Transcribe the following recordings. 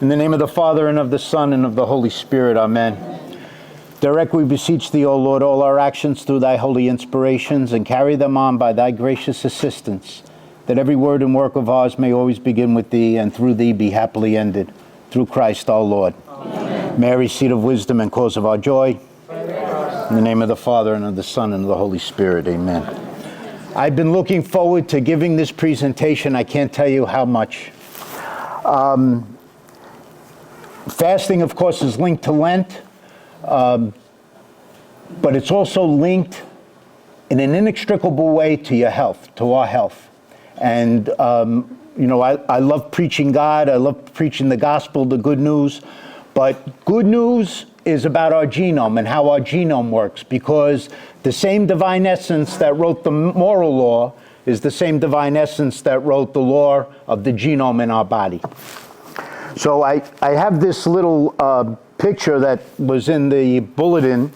In the name of the Father, and of the Son, and of the Holy Spirit, amen. Direct, we beseech thee, O Lord, all our actions through thy holy inspirations, and carry them on by thy gracious assistance, that every word and work of ours may always begin with thee, and through thee be happily ended. Through Christ our Lord. Amen. Mary, seat of wisdom and cause of our joy. Amen. In the name of the Father, and of the Son, and of the Holy Spirit, amen. I've been looking forward to giving this presentation. I can't tell you how much. Fasting, of course, is linked to Lent, but it's also linked in an inextricable way to your health, to our health. And, I love preaching God. I love preaching the gospel, the good news. But good news is about our genome and how our genome works, because the same divine essence that wrote the moral law is the same divine essence that wrote the law of the genome in our body. So I have this little picture that was in the bulletin,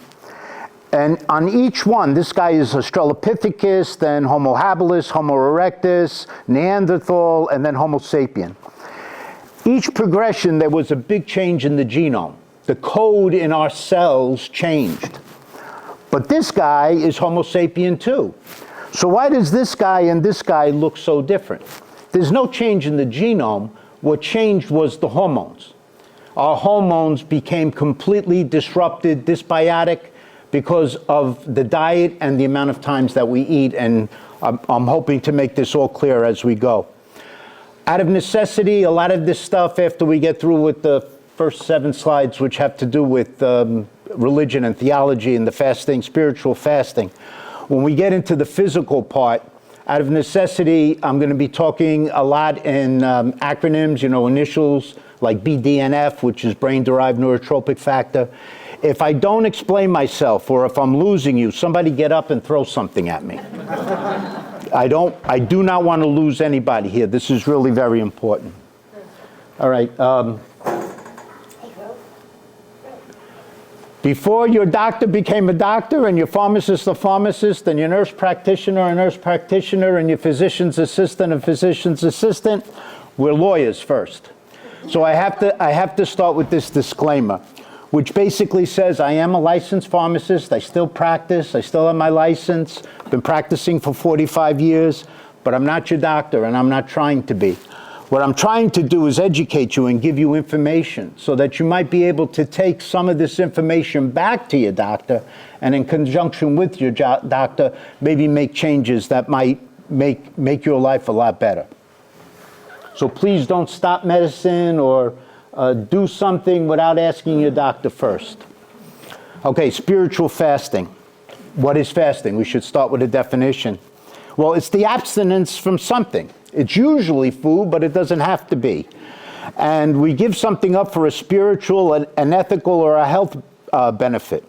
and on each one, this guy is Australopithecus, then Homo habilis, Homo erectus, Neanderthal, and then Homo sapien. Each progression, there was a big change in the genome. The code in our cells changed. But this guy is Homo sapien too. So why does this guy and this guy look so different? There's no change in the genome. What changed was the hormones. Our hormones became completely disrupted, dysbiotic, because of the diet and the amount of times that we eat, and I'm hoping to make this all clear as we go. Out of necessity, a lot of this stuff, after we get through with the first 7 slides, which have to do with religion and theology and the fasting, spiritual fasting, when we get into the physical part, out of necessity, I'm going to be talking a lot in acronyms, initials like BDNF, which is brain-derived neurotrophic factor. If I don't explain myself, or if I'm losing you, somebody get up and throw something at me. I do not want to lose anybody here. This is really very important. All right. Before your doctor became a doctor, and your pharmacist a pharmacist, and your nurse practitioner a nurse practitioner, and your physician's assistant a physician's assistant, we're lawyers first. So I have to start with this disclaimer, which basically says I am a licensed pharmacist. I still practice. I still have my license. I've been practicing for 45 years, but I'm not your doctor, and I'm not trying to be. What I'm trying to do is educate you and give you information so that you might be able to take some of this information back to your doctor, and in conjunction with your doctor, maybe make changes that might make your life a lot better. So please don't stop medicine or do something without asking your doctor first. Okay, spiritual fasting. What is fasting? We should start with a definition. Well, it's the abstinence from something. It's usually food, but it doesn't have to be. And we give something up for a spiritual, an ethical, or a health benefit.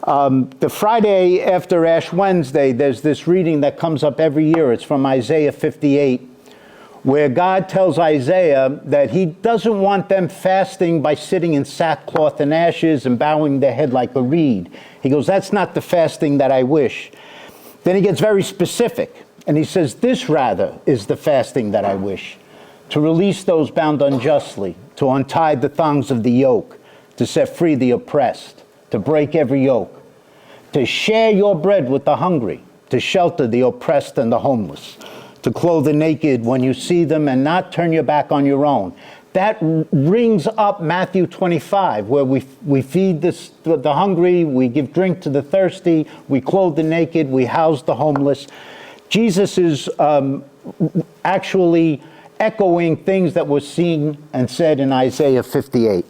The Friday after Ash Wednesday, there's this reading that comes up every year. It's from Isaiah 58, where God tells Isaiah that he doesn't want them fasting by sitting in sackcloth and ashes and bowing their head like a reed. He goes, that's not the fasting that I wish. Then he gets very specific, and he says, this rather is the fasting that I wish, to release those bound unjustly, to untie the thongs of the yoke, to set free the oppressed, to break every yoke, to share your bread with the hungry, to shelter the oppressed and the homeless, to clothe the naked when you see them, and not turn your back on your own. That rings up Matthew 25, where we feed the hungry, we give drink to the thirsty, we clothe the naked, we house the homeless. Jesus is actually echoing things that were seen and said in Isaiah 58.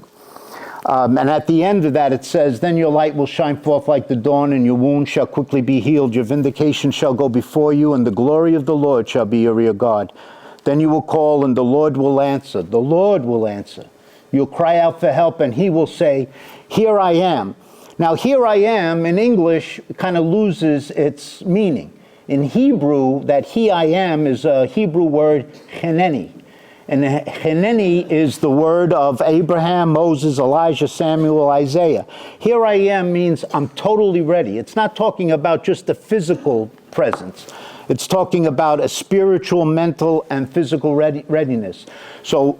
And at the end of that it says, then your light will shine forth like the dawn, and your wounds shall quickly be healed. Your vindication shall go before you, and the glory of the Lord shall be your rear guard. Then you will call, and the Lord will answer. The Lord will answer. You'll cry out for help, and he will say, here I am. Now, here I am in English kind of loses its meaning. In Hebrew, that he I am is a Hebrew word, Hineni. And Hineni is the word of Abraham, Moses, Elijah, Samuel, Isaiah. Here I am means I'm totally ready. It's not talking about just the physical presence. It's talking about a spiritual, mental, and physical readiness. So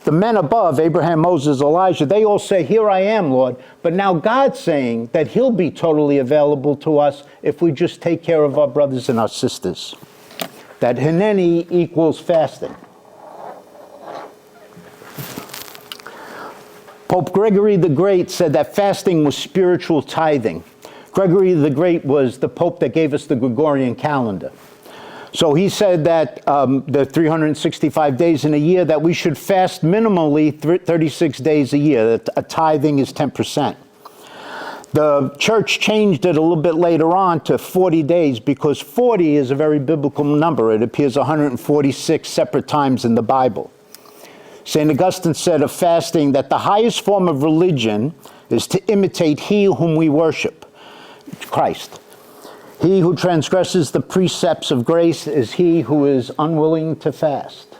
the men above, Abraham, Moses, Elijah, they all say, here I am, Lord. But now God's saying that he'll be totally available to us if we just take care of our brothers and our sisters. That Hineni equals fasting. Pope Gregory the Great said that fasting was spiritual tithing. Gregory the Great was the Pope that gave us the Gregorian calendar. So he said that the 365 days in a year, that we should fast minimally 36 days a year. That a tithing is 10%. The church changed it a little bit later on to 40 days because 40 is a very biblical number. It appears 146 separate times in the Bible. St. Augustine said of fasting that the highest form of religion is to imitate he whom we worship, Christ. He who transgresses the precepts of grace is he who is unwilling to fast.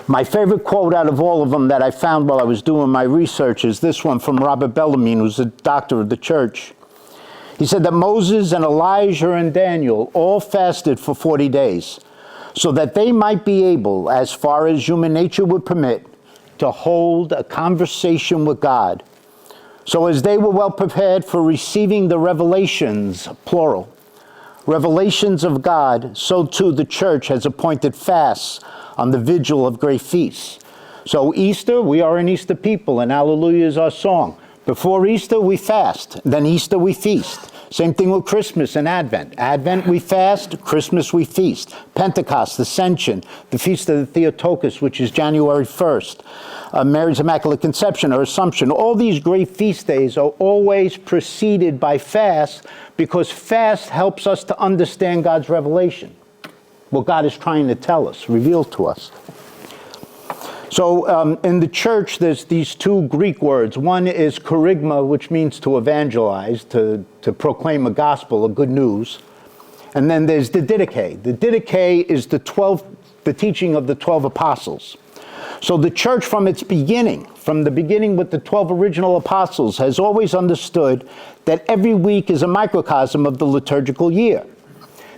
My favorite quote out of all of them that I found while I was doing my research is this one from Robert Bellarmine, who's a doctor of the church. He said that Moses and Elijah and Daniel all fasted for 40 days so that they might be able, as far as human nature would permit, to hold a conversation with God. So as they were well prepared for receiving the revelations, plural, revelations of God, so too the church has appointed fasts on the vigil of great feasts. So Easter, we are an Easter people, and Alleluia is our song. Before Easter, we fast. Then Easter, we feast. Same thing with Christmas and Advent. Advent, we fast. Christmas, we feast. Pentecost, Ascension, the Feast of the Theotokos, which is January 1st. Mary's Immaculate Conception or Assumption. All these great feast days are always preceded by fast because fast helps us to understand God's revelation. What God is trying to tell us, reveal to us. So in the church, there's these two Greek words. One is kerygma, which means to evangelize, to proclaim a gospel, a good news. And then there's the didache. The didache is the teaching of the 12 apostles. So the church from the beginning with the 12 original apostles, has always understood that every week is a microcosm of the liturgical year.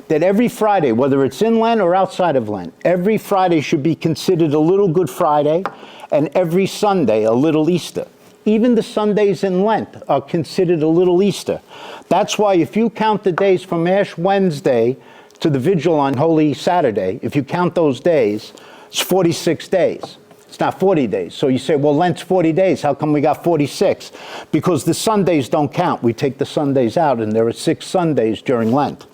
That every Friday, whether it's in Lent or outside of Lent, every Friday should be considered a little Good Friday, and every Sunday a little Easter. Even the Sundays in Lent are considered a little Easter. That's why if you count the days from Ash Wednesday to the Vigil on Holy Saturday, if you count those days, it's 46 days. It's not 40 days. So you say, well, Lent's 40 days. How come we got 46? Because the Sundays don't count. We take the Sundays out, and there are 6 Sundays during Lent.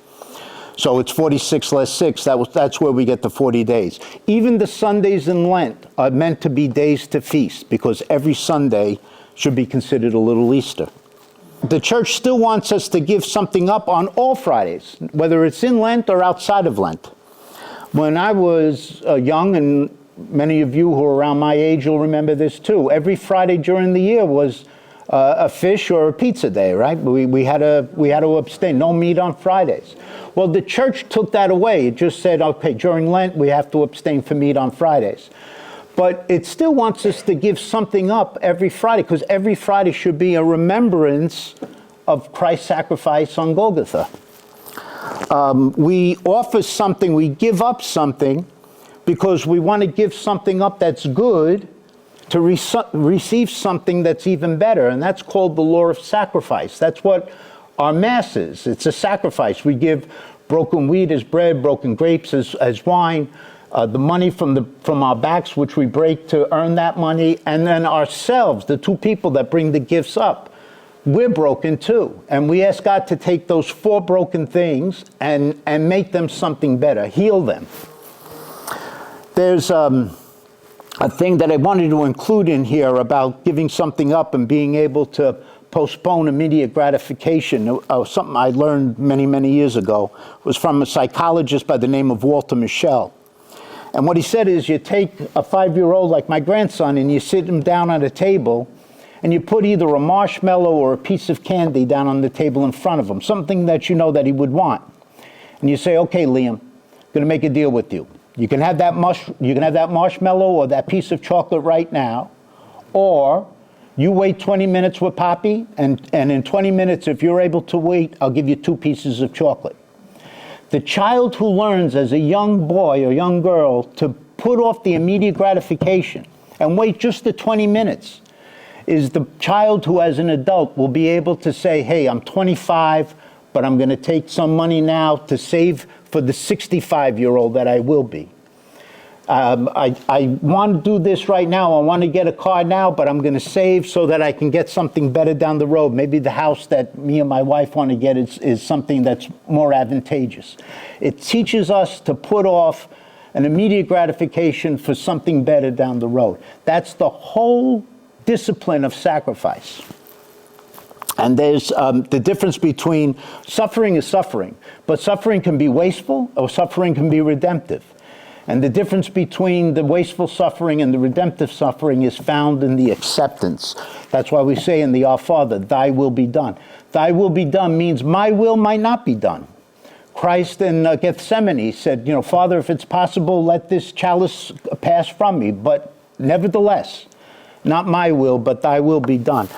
So it's 46 less 6. That's where we get the 40 days. Even the Sundays in Lent are meant to be days to feast because every Sunday should be considered a little Easter. The church still wants us to give something up on all Fridays, whether it's in Lent or outside of Lent. When I was young, and many of you who are around my age will remember this too, every Friday during the year was a fish or a pizza day, right? We had to abstain, no meat on Fridays. Well, the church took that away. It just said, okay, during Lent, we have to abstain from meat on Fridays. But it still wants us to give something up every Friday, because every Friday should be a remembrance of Christ's sacrifice on Golgotha. We offer something, we give up something, because we want to give something up that's good to receive something that's even better, and that's called the law of sacrifice. That's what our Mass is. It's a sacrifice. We give broken wheat as bread, broken grapes as wine, the money from our backs, which we break to earn that money, and then ourselves, the two people that bring the gifts up, we're broken too. And we ask God to take those 4 broken things and make them something better, heal them. There's a thing that I wanted to include in here about giving something up and being able to postpone immediate gratification. Something I learned many, many years ago. It was from a psychologist by the name of Walter Mischel. And what he said is you take a 5-year-old like my grandson and you sit him down at a table and you put either a marshmallow or a piece of candy down on the table in front of him, something that you know that he would want. And you say, okay, Liam, I'm going to make a deal with you. You can have that marshmallow or that piece of chocolate right now, or you wait 20 minutes with Poppy, and in 20 minutes, if you're able to wait, I'll give you 2 pieces of chocolate. The child who learns as a young boy or young girl to put off the immediate gratification and wait just the 20 minutes is the child who, as an adult, will be able to say, hey, I'm 25, but I'm going to take some money now to save for the 65-year-old that I will be. I want to do this right now. I want to get a car now, but I'm going to save so that I can get something better down the road. Maybe the house that me and my wife want to get is something that's more advantageous. It teaches us to put off an immediate gratification for something better down the road. That's the whole discipline of sacrifice. And there's the difference between suffering is suffering, but suffering can be wasteful or suffering can be redemptive. And the difference between the wasteful suffering and the redemptive suffering is found in the acceptance. That's why we say in the Our Father, thy will be done. Thy will be done means my will might not be done. Christ in Gethsemane said, Father, if it's possible, let this chalice pass from me. But nevertheless, not my will, but thy will be done.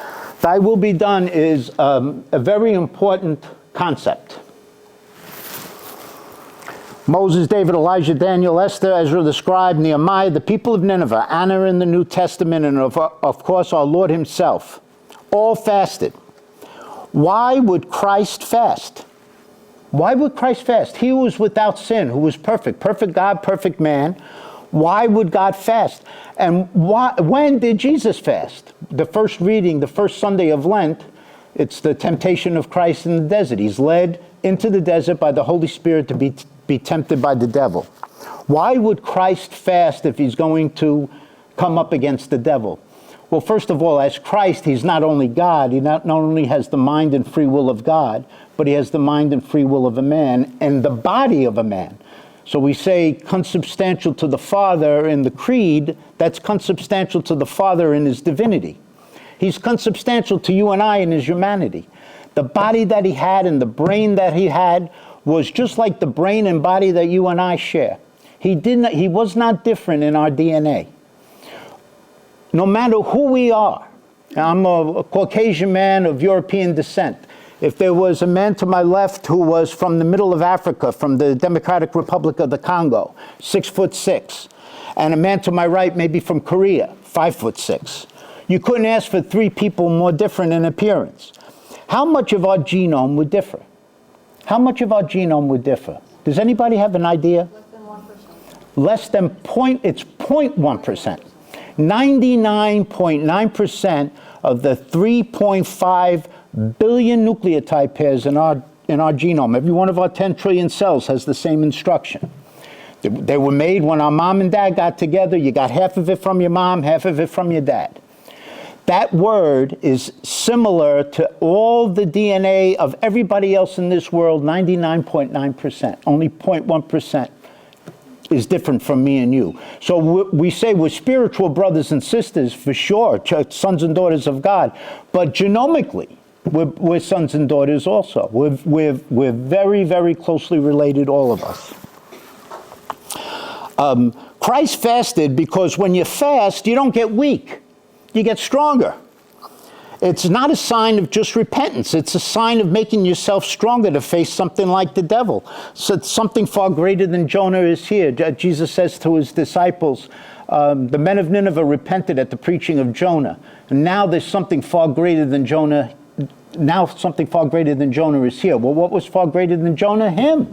Thy will be done is a very important concept. Moses, David, Elijah, Daniel, Esther, Ezra the scribe, Nehemiah, the people of Nineveh, Anna in the New Testament, and of course our Lord himself, all fasted. Why would Christ fast? Why would Christ fast? He was without sin, who was perfect God, perfect man. Why would God fast? And when did Jesus fast? The first reading, the first Sunday of Lent, it's the temptation of Christ in the desert. He's led into the desert by the Holy Spirit to be tempted by the devil. Why would Christ fast if he's going to come up against the devil? Well, first of all, as Christ, he's not only God, he not only has the mind and free will of God, but he has the mind and free will of a man and the body of a man. So we say consubstantial to the Father in the Creed, that's consubstantial to the Father in his divinity. He's consubstantial to you and I in his humanity. The body that he had and the brain that he had was just like the brain and body that you and I share. He was not different in our DNA. No matter who we are, I'm a Caucasian man of European descent. If there was a man to my left who was from the middle of Africa, from the Democratic Republic of the Congo, 6'6", and a man to my right, maybe from Korea, 5'6", you couldn't ask for three people more different in appearance. How much of our genome would differ? How much of our genome would differ? Does anybody have an idea? Less than 1%. It's 0.1%. 99.9% of the 3.5 billion nucleotide pairs in our genome, every one of our 10 trillion cells has the same instruction. They were made when our mom and dad got together. You got half of it from your mom, half of it from your dad. That word is similar to all the DNA of everybody else in this world, 99.9%. Only 0.1% is different from me and you. So we say we're spiritual brothers and sisters, for sure, sons and daughters of God. But genomically, we're sons and daughters also. We're very, very closely related, all of us. Christ fasted because when you fast, you don't get weak. You get stronger. It's not a sign of just repentance. It's a sign of making yourself stronger to face something like the devil. So something far greater than Jonah is here. Jesus says to his disciples, the men of Nineveh repented at the preaching of Jonah. And now there's something far greater than Jonah. Now something far greater than Jonah is here. Well, what was far greater than Jonah? Him.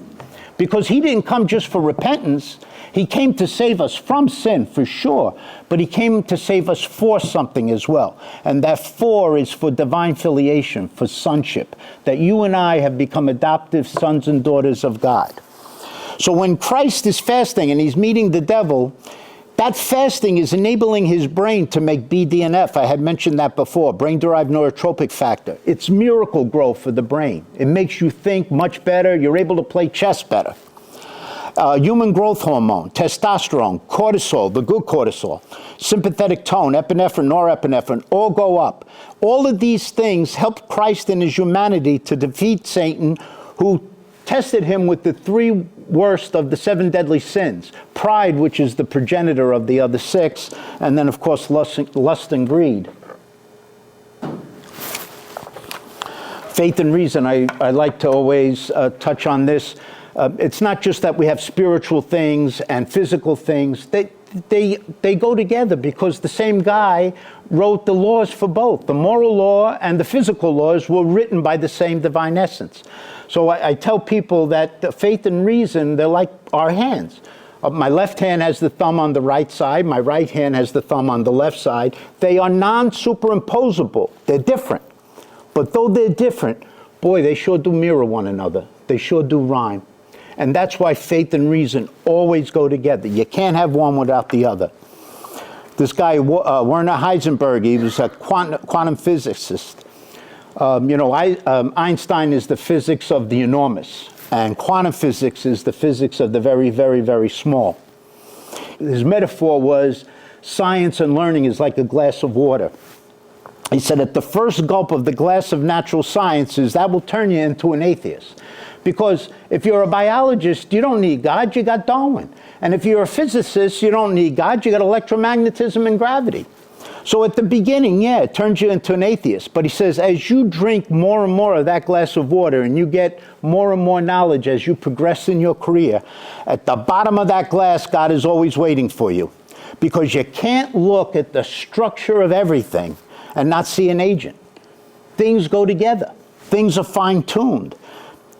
Because he didn't come just for repentance. He came to save us from sin, for sure, but he came to save us for something as well. And that for is for divine filiation, for sonship, that you and I have become adoptive sons and daughters of God. So when Christ is fasting and he's meeting the devil, that fasting is enabling his brain to make BDNF. I had mentioned that before, brain-derived neurotrophic factor. It's miracle growth for the brain. It makes you think much better. You're able to play chess better. Human growth hormone, testosterone, cortisol, the good cortisol, sympathetic tone, epinephrine, norepinephrine, all go up. All of these things help Christ in his humanity to defeat Satan, who tested him with the three worst of the 7 deadly sins. Pride, which is the progenitor of the other 6, and then, of course, lust and greed. Faith and reason, I like to always touch on this. It's not just that we have spiritual things and physical things. they go together because the same guy wrote the laws for both. The moral law and the physical laws were written by the same divine essence. So I tell people that faith and reason, they're like our hands. My left hand has the thumb on the right side. My right hand has the thumb on the left side. They are non-superimposable. They're different. But though they're different, boy, they sure do mirror one another. They sure do rhyme. And that's why faith and reason always go together. You can't have one without the other. This guy, Werner Heisenberg, he was a quantum physicist. Einstein is the physics of the enormous, and quantum physics is the physics of the very, very, very small. His metaphor was science and learning is like a glass of water. He said at the first gulp of the glass of natural sciences, that will turn you into an atheist. Because if you're a biologist, you don't need God, you got Darwin. And if you're a physicist, you don't need God, you got electromagnetism and gravity. So at the beginning, yeah, it turns you into an atheist. But he says, as you drink more and more of that glass of water and you get more and more knowledge as you progress in your career, at the bottom of that glass, God is always waiting for you. Because you can't look at the structure of everything and not see an agent. Things go together. Things are fine-tuned.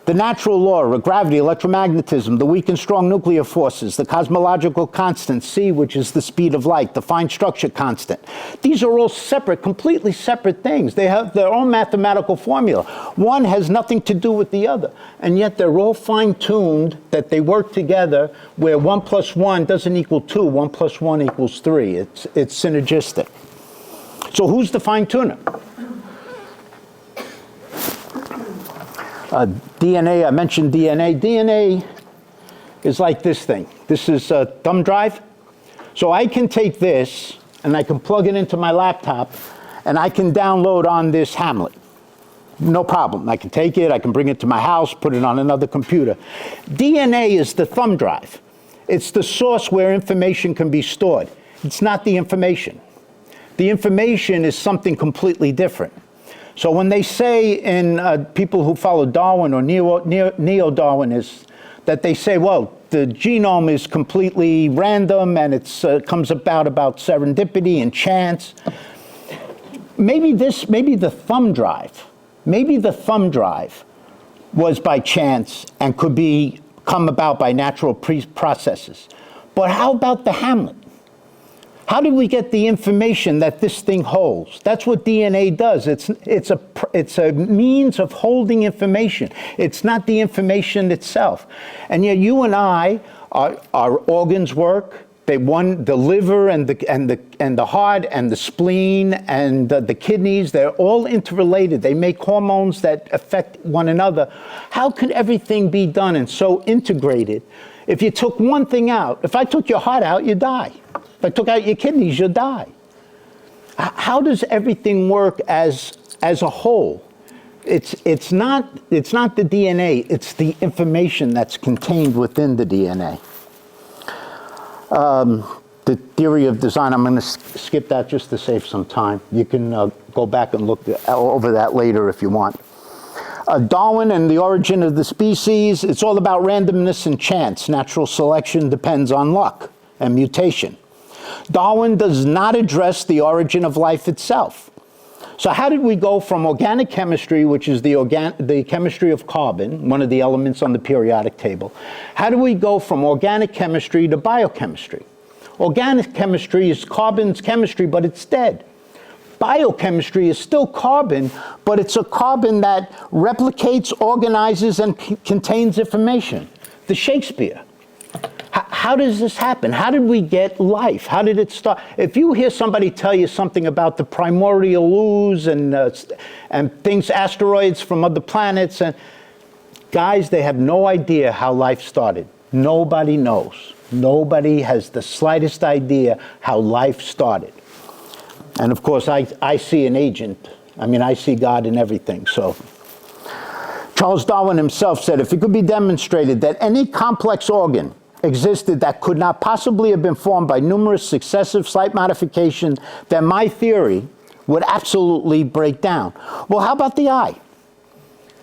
The natural law of gravity, electromagnetism, the weak and strong nuclear forces, the cosmological constant, c, which is the speed of light, the fine structure constant. These are all separate, completely separate things. They have their own mathematical formula. One has nothing to do with the other. And yet they're all fine-tuned that they work together where 1 + 1 doesn't equal 2, 1 + 1 = 3. It's synergistic. So who's the fine-tuner? DNA, I mentioned DNA. DNA is like this thing. This is a thumb drive. So I can take this and I can plug it into my laptop and I can download on this Hamlet. No problem. I can take it, I can bring it to my house, put it on another computer. DNA is the thumb drive. It's the source where information can be stored. It's not the information. The information is something completely different. So when they say in people who follow Darwin or neo-Darwinists, that they say, well, the genome is completely random and it comes about serendipity and chance. Maybe the thumb drive was by chance and could come about by natural processes. But how about the Hamlet? How did we get the information that this thing holds? That's what DNA does. It's a means of holding information. It's not the information itself. And yet you and I, our organs work. The liver and the heart and the spleen and the kidneys, they're all interrelated. They make hormones that affect one another. How could everything be done and so integrated? If you took one thing out, if I took your heart out, you die. If I took out your kidneys, you'll die. How does everything work as a whole? It's not the DNA, it's the information that's contained within the DNA. The theory of design, I'm going to skip that just to save some time. You can go back and look over that later if you want. Darwin and the origin of the species, it's all about randomness and chance. Natural selection depends on luck and mutation. Darwin does not address the origin of life itself. So how did we go from organic chemistry, which is the chemistry of carbon, one of the elements on the periodic table, how do we go from organic chemistry to biochemistry? Organic chemistry is carbon's chemistry, but it's dead. Biochemistry is still carbon, but it's a carbon that replicates, organizes, and contains information. The Shakespeare. How does this happen? How did we get life? How did it start? If you hear somebody tell you something about the primordial ooze and things, asteroids from other planets, and guys, they have no idea how life started. Nobody knows. Nobody has the slightest idea how life started. And of course, I see an agent. I mean, I see God in everything, so. Charles Darwin himself said, if it could be demonstrated that any complex organ existed that could not possibly have been formed by numerous successive slight modifications, then my theory would absolutely break down. Well, how about the eye?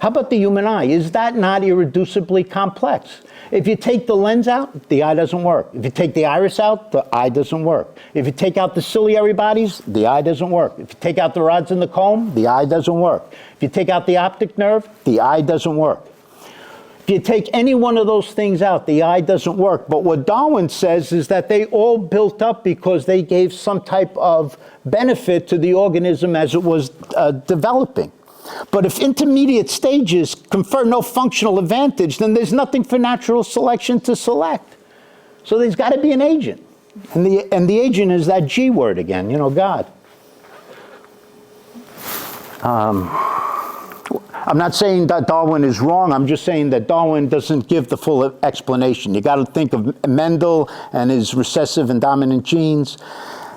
How about the human eye? Is that not irreducibly complex? If you take the lens out, the eye doesn't work. If you take the iris out, the eye doesn't work. If you take out the ciliary bodies, the eye doesn't work. If you take out the rods in the comb, the eye doesn't work. If you take out the optic nerve, the eye doesn't work. If you take any one of those things out, the eye doesn't work. But what Darwin says is that they all built up because they gave some type of benefit to the organism as it was developing. But if intermediate stages confer no functional advantage, then there's nothing for natural selection to select. So there's got to be an agent. And the agent is that G word again, you know, God. I'm not saying that Darwin is wrong. I'm just saying that Darwin doesn't give the full explanation. You got to think of Mendel and his recessive and dominant genes.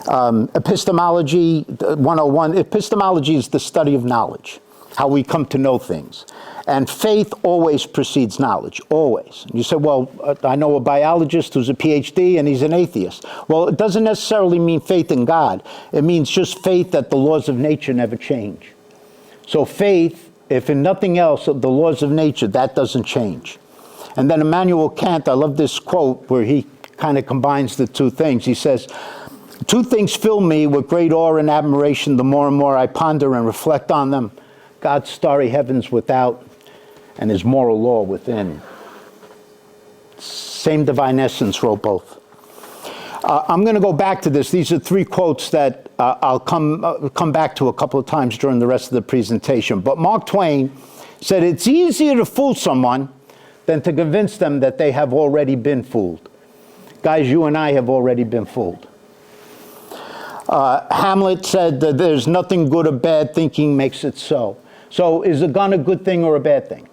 Epistemology 101. Epistemology is the study of knowledge, how we come to know things. And faith always precedes knowledge, always. You say, well, I know a biologist who's a PhD and he's an atheist. Well, it doesn't necessarily mean faith in God. It means just faith that the laws of nature never change. So faith, if in nothing else, the laws of nature, that doesn't change. And then Immanuel Kant, I love this quote where he kind of combines the two things. He says, "Two things fill me with great awe and admiration the more and more I ponder and reflect on them. God's starry heavens without and his moral law within." Same divine essence wrote both. I'm going to go back to this. These are three quotes that I'll come back to a couple of times during the rest of the presentation. But Mark Twain said, "It's easier to fool someone than to convince them that they have already been fooled." Guys, you and I have already been fooled. Hamlet said that there's nothing good or bad, thinking makes it so. So is a gun a good thing or a bad thing?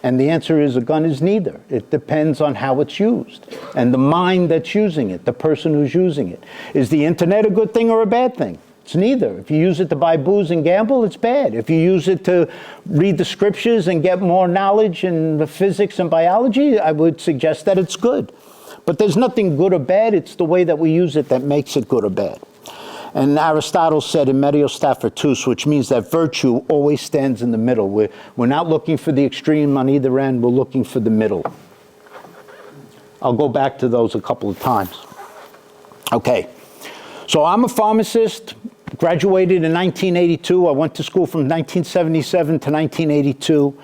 And the answer is a gun is neither. It depends on how it's used and the mind that's using it, the person who's using it. Is the internet a good thing or a bad thing? It's neither. If you use it to buy booze and gamble, it's bad. If you use it to read the scriptures and get more knowledge in the physics and biology, I would suggest that it's good. But there's nothing good or bad. It's the way that we use it that makes it good or bad. And Aristotle said in Medio Staffordus, which means that virtue always stands in the middle. We're not looking for the extreme on either end, we're looking for the middle. I'll go back to those a couple of times. Okay, so I'm a pharmacist, graduated in 1982. I went to school from 1977 to 1982.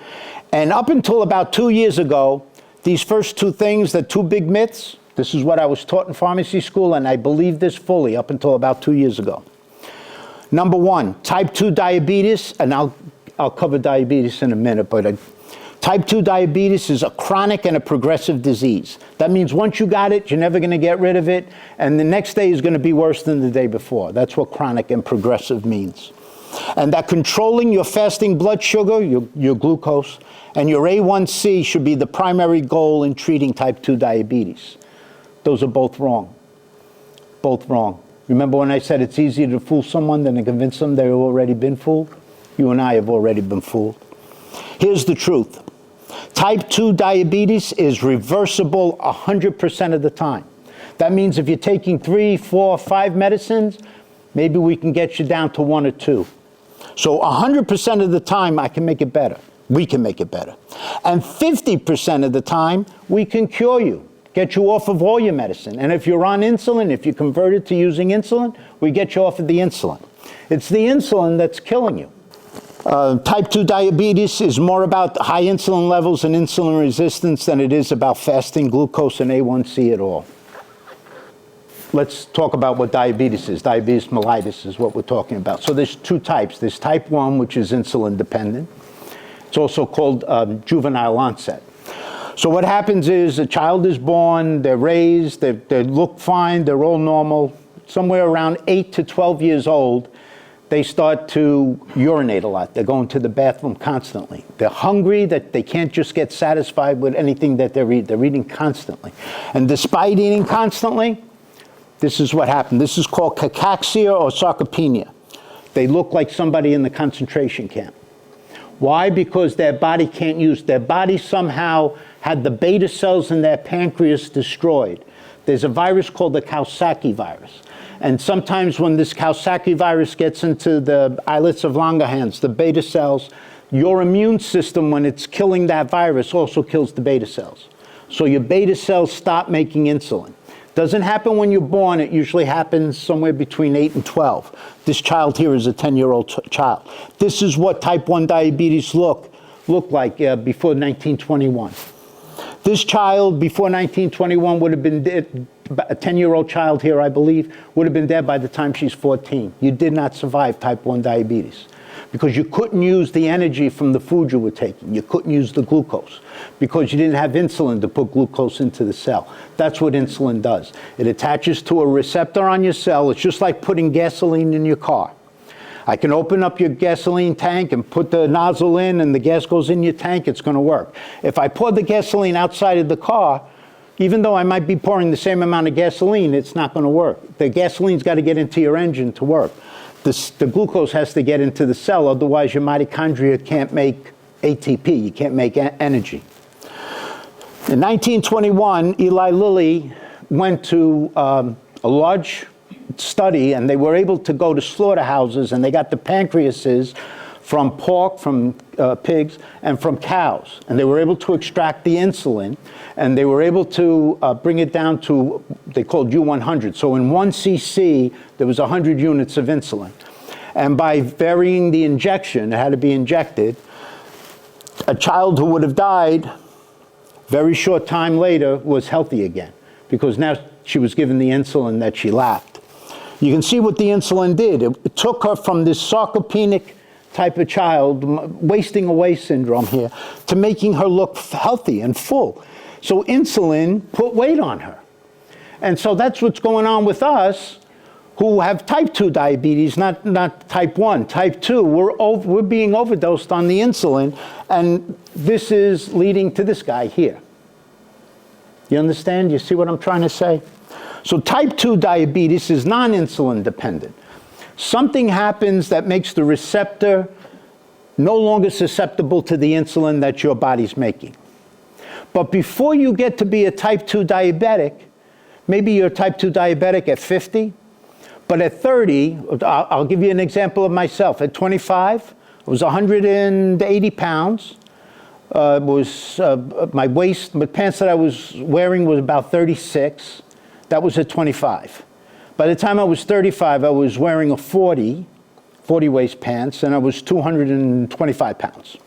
And up until about 2 years ago, these first two things, the two big myths, this is what I was taught in pharmacy school, and I believed this fully up until about 2 years ago. Number one, type 2 diabetes, and I'll cover diabetes in a minute, but type 2 diabetes is a chronic and a progressive disease. That means once you got it, you're never going to get rid of it, and the next day is going to be worse than the day before. That's what chronic and progressive means. And that controlling your fasting blood sugar, your glucose, and your A1C should be the primary goal in treating type 2 diabetes. Those are both wrong. Both wrong. Remember when I said it's easier to fool someone than to convince them they've already been fooled? You and I have already been fooled. Here's the truth. Type 2 diabetes is reversible 100% of the time. That means if you're taking 3, 4, 5 medicines, maybe we can get you down to 1 or 2. So 100% of the time, I can make it better. We can make it better. And 50% of the time, we can cure you. Get you off of all your medicine. And if you're on insulin, if you're converted to using insulin, we get you off of the insulin. It's the insulin that's killing you. Type 2 diabetes is more about high insulin levels and insulin resistance than it is about fasting glucose and A1C at all. Let's talk about what diabetes is. Diabetes mellitus is what we're talking about. So there's two types. There's type 1, which is insulin dependent. It's also called juvenile onset. So what happens is a child is born, they're raised, they look fine, they're all normal. Somewhere around 8 to 12 years old, they start to urinate a lot. They're going to the bathroom constantly. They're hungry, that they can't just get satisfied with anything that they're eating. They're eating constantly. And despite eating constantly, this is what happened. This is called cachexia or sarcopenia. They look like somebody in the concentration camp. Why? Because their body can't use, their body somehow had the beta cells in their pancreas destroyed. There's a virus called the Kawasaki virus. And sometimes when this Kawasaki virus gets into the islets of Langerhans, the beta cells, your immune system, when it's killing that virus, also kills the beta cells. So your beta cells stop making insulin. Doesn't happen when you're born. It usually happens somewhere between 8 and 12. This child here is a 10-year-old child. This is what type 1 diabetes looked like before 1921. This child before 1921 would have been dead. A 10-year-old child here, I believe, would have been dead by the time she's 14. You did not survive type 1 diabetes because you couldn't use the energy from the food you were taking. You couldn't use the glucose because you didn't have insulin to put glucose into the cell. That's what insulin does. It attaches to a receptor on your cell. It's just like putting gasoline in your car. I can open up your gasoline tank and put the nozzle in and the gas goes in your tank, it's going to work. If I pour the gasoline outside of the car, even though I might be pouring the same amount of gasoline, it's not going to work. The gasoline's got to get into your engine to work. The glucose has to get into the cell, otherwise your mitochondria can't make ATP, you can't make energy. In 1921, Eli Lilly went to a large study, and they were able to go to slaughterhouses, and they got the pancreases from pork, from pigs, and from cows. And they were able to extract the insulin, and they were able to bring it down to, they called U100. So in 1 cc, there was 100 units of insulin. And by varying the injection, it had to be injected, a child who would have died very short time later was healthy again, because now she was given the insulin that she lacked. You can see what the insulin did. It took her from this sarcopenic type of child, wasting away syndrome here, to making her look healthy and full. So insulin put weight on her. And so that's what's going on with us who have type 2 diabetes, not type 1. Type 2, we're being overdosed on the insulin, and this is leading to this guy here. You understand? You see what I'm trying to say? So type 2 diabetes is non-insulin dependent. Something happens that makes the receptor no longer susceptible to the insulin that your body's making. But before you get to be a type 2 diabetic, maybe you're a type 2 diabetic at 50, but at 30, I'll give you an example of myself. At 25, I was 180 pounds. My waist, the pants that I was wearing was about 36. That was at 25. By the time I was 35, I was wearing a 40 waist pants, and I was 225 pounds.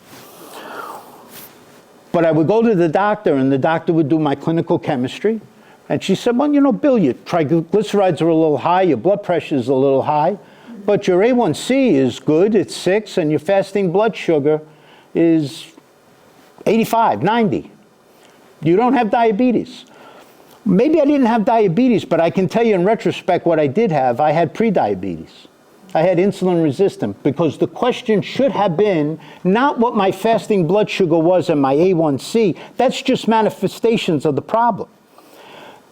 But I would go to the doctor, and the doctor would do my clinical chemistry, and she said, well, you know, Bill, your triglycerides are a little high, your blood pressure is a little high, but your A1C is good, it's 6, and your fasting blood sugar is 85, 90. You don't have diabetes. Maybe I didn't have diabetes, but I can tell you in retrospect what I did have. I had prediabetes. I had insulin resistant, because the question should have been not what my fasting blood sugar was and my A1C. That's just manifestations of the problem.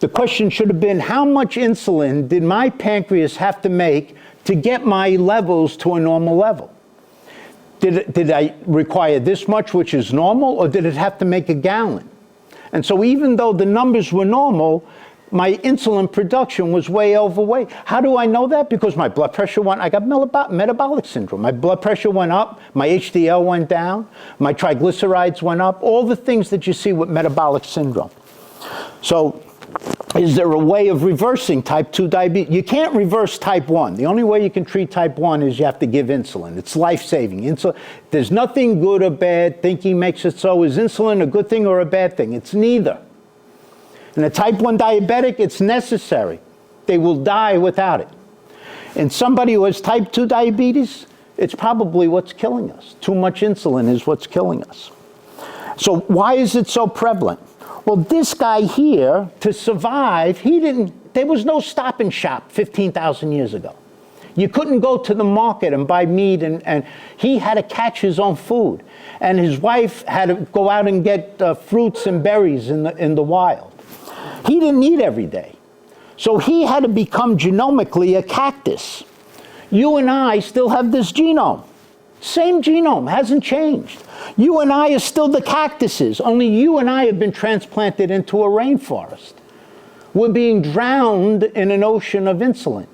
The question should have been, how much insulin did my pancreas have to make to get my levels to a normal level? Did I require this much, which is normal, or did it have to make a gallon? And so even though the numbers were normal, my insulin production was way overweight. How do I know that? Because my blood pressure went, I got metabolic syndrome. My blood pressure went up, my HDL went down, my triglycerides went up, all the things that you see with metabolic syndrome. So is there a way of reversing type 2 diabetes? You can't reverse type 1. The only way you can treat type 1 is you have to give insulin. It's life-saving. There's nothing good or bad. Thinking makes it so. Is insulin a good thing or a bad thing? It's neither. In a type 1 diabetic, it's necessary. They will die without it. In somebody who has type 2 diabetes, it's probably what's killing us. Too much insulin is what's killing us. So why is it so prevalent? Well, this guy here, to survive, there was no Stop and Shop 15,000 years ago. You couldn't go to the market and buy meat, and he had to catch his own food. And his wife had to go out and get fruits and berries in the wild. He didn't eat every day. So he had to become genomically a cactus. You and I still have this genome. Same genome, hasn't changed. You and I are still the cactuses, only you and I have been transplanted into a rainforest. We're being drowned in an ocean of insulin.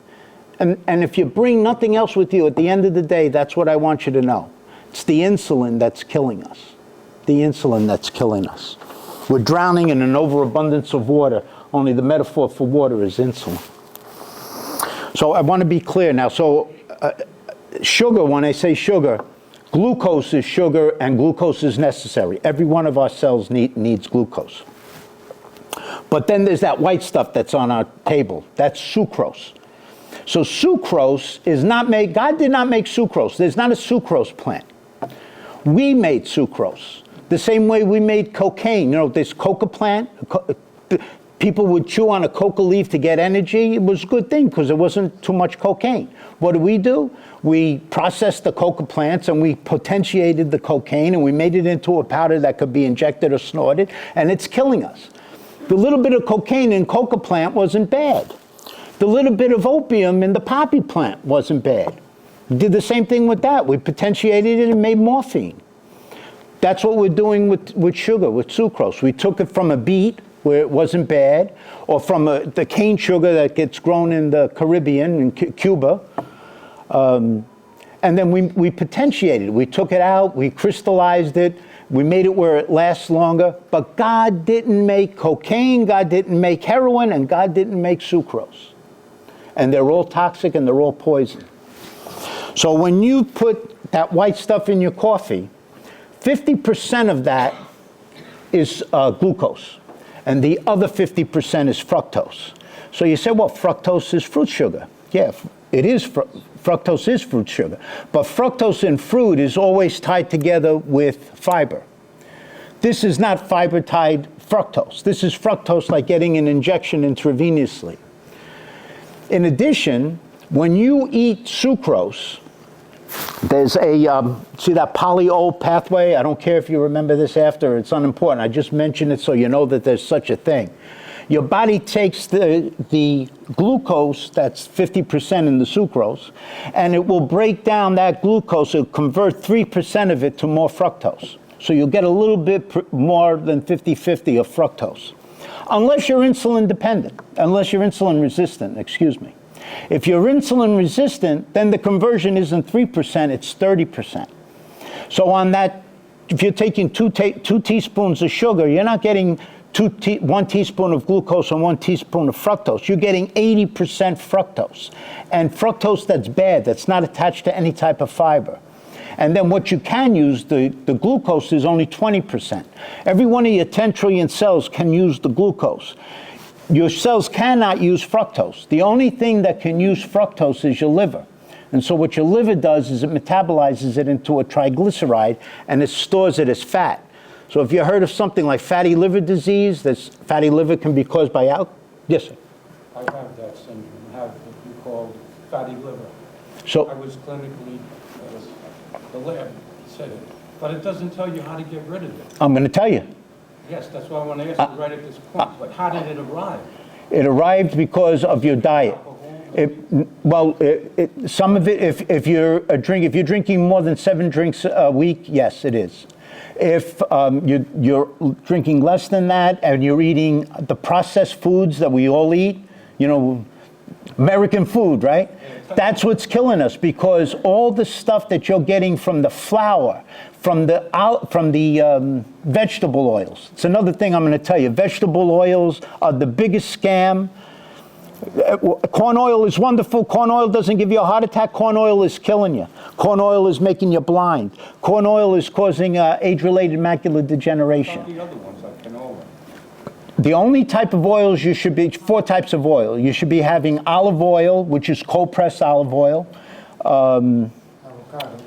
And if you bring nothing else with you, at the end of the day, that's what I want you to know. It's the insulin that's killing us. The insulin that's killing us. We're drowning in an overabundance of water. Only the metaphor for water is insulin. So I want to be clear now. So sugar, when I say sugar, glucose is sugar and glucose is necessary. Every one of our cells needs glucose. But then there's that white stuff that's on our table. That's sucrose. So sucrose is not made, God did not make sucrose. There's not a sucrose plant. We made sucrose. The same way we made cocaine. You know, this coca plant, people would chew on a coca leaf to get energy. It was a good thing because there wasn't too much cocaine. What do? We processed the coca plants and we potentiated the cocaine and we made it into a powder that could be injected or snorted, and it's killing us. The little bit of cocaine in coca plant wasn't bad. The little bit of opium in the poppy plant wasn't bad. We did the same thing with that. We potentiated it and made morphine. That's what we're doing with sugar, with sucrose. We took it from a beet where it wasn't bad, or from the cane sugar that gets grown in the Caribbean, in Cuba. And then we potentiated it. We took it out, we crystallized it, we made it where it lasts longer. But God didn't make cocaine, God didn't make heroin, and God didn't make sucrose. And they're all toxic and they're all poison. So when you put that white stuff in your coffee, 50% of that is glucose, and the other 50% is fructose. So you say, well, fructose is fruit sugar. Yeah, it is. Fructose is fruit sugar. But fructose in fruit is always tied together with fiber. This is not fiber-tied fructose. This is fructose like getting an injection intravenously. In addition, when you eat sucrose, there's a, see that polyol pathway? I don't care if you remember this after, it's unimportant. I just mention it so you know that there's such a thing. Your body takes the glucose, that's 50% in the sucrose, and it will break down that glucose, it'll convert 3% of it to more fructose. So you'll get a little bit more than 50-50 of fructose. Unless you're insulin dependent, unless you're insulin resistant, excuse me. If you're insulin resistant, then the conversion isn't 3%, it's 30%. So on that, if you're taking two teaspoons of sugar, you're not getting 1 teaspoon of glucose and 1 teaspoon of fructose. You're getting 80% fructose. And fructose that's bad, that's not attached to any type of fiber. And then what you can use, the glucose is only 20%. Every one of your 10 trillion cells can use the glucose. Your cells cannot use fructose. The only thing that can use fructose is your liver. And so what your liver does is it metabolizes it into a triglyceride and it stores it as fat. So if you heard of something like fatty liver disease, this fatty liver can be caused by alcohol. Yes, sir. I have that syndrome, I have what you call fatty liver. So I was clinically, the lab said it, but it doesn't tell you how to get rid of it. I'm going to tell you. Yes, that's why I want to ask you right at this point, but how did it arrive? It arrived because of your diet. Some of it, if you're drinking more than 7 drinks a week, yes, it is. If you're drinking less than that and you're eating the processed foods that we all eat, you know, American food, right? That's what's killing us, because all the stuff that you're getting from the flour, from the vegetable oils. It's another thing I'm going to tell you. Vegetable oils are the biggest scam. Corn oil is wonderful. Corn oil doesn't give you a heart attack. Corn oil is killing you. Corn oil is making you blind. Corn oil is causing age-related macular degeneration. What about the other ones, like canola? The only type of oils you should be, 4 types of oil. You should be having olive oil, which is cold-pressed olive oil,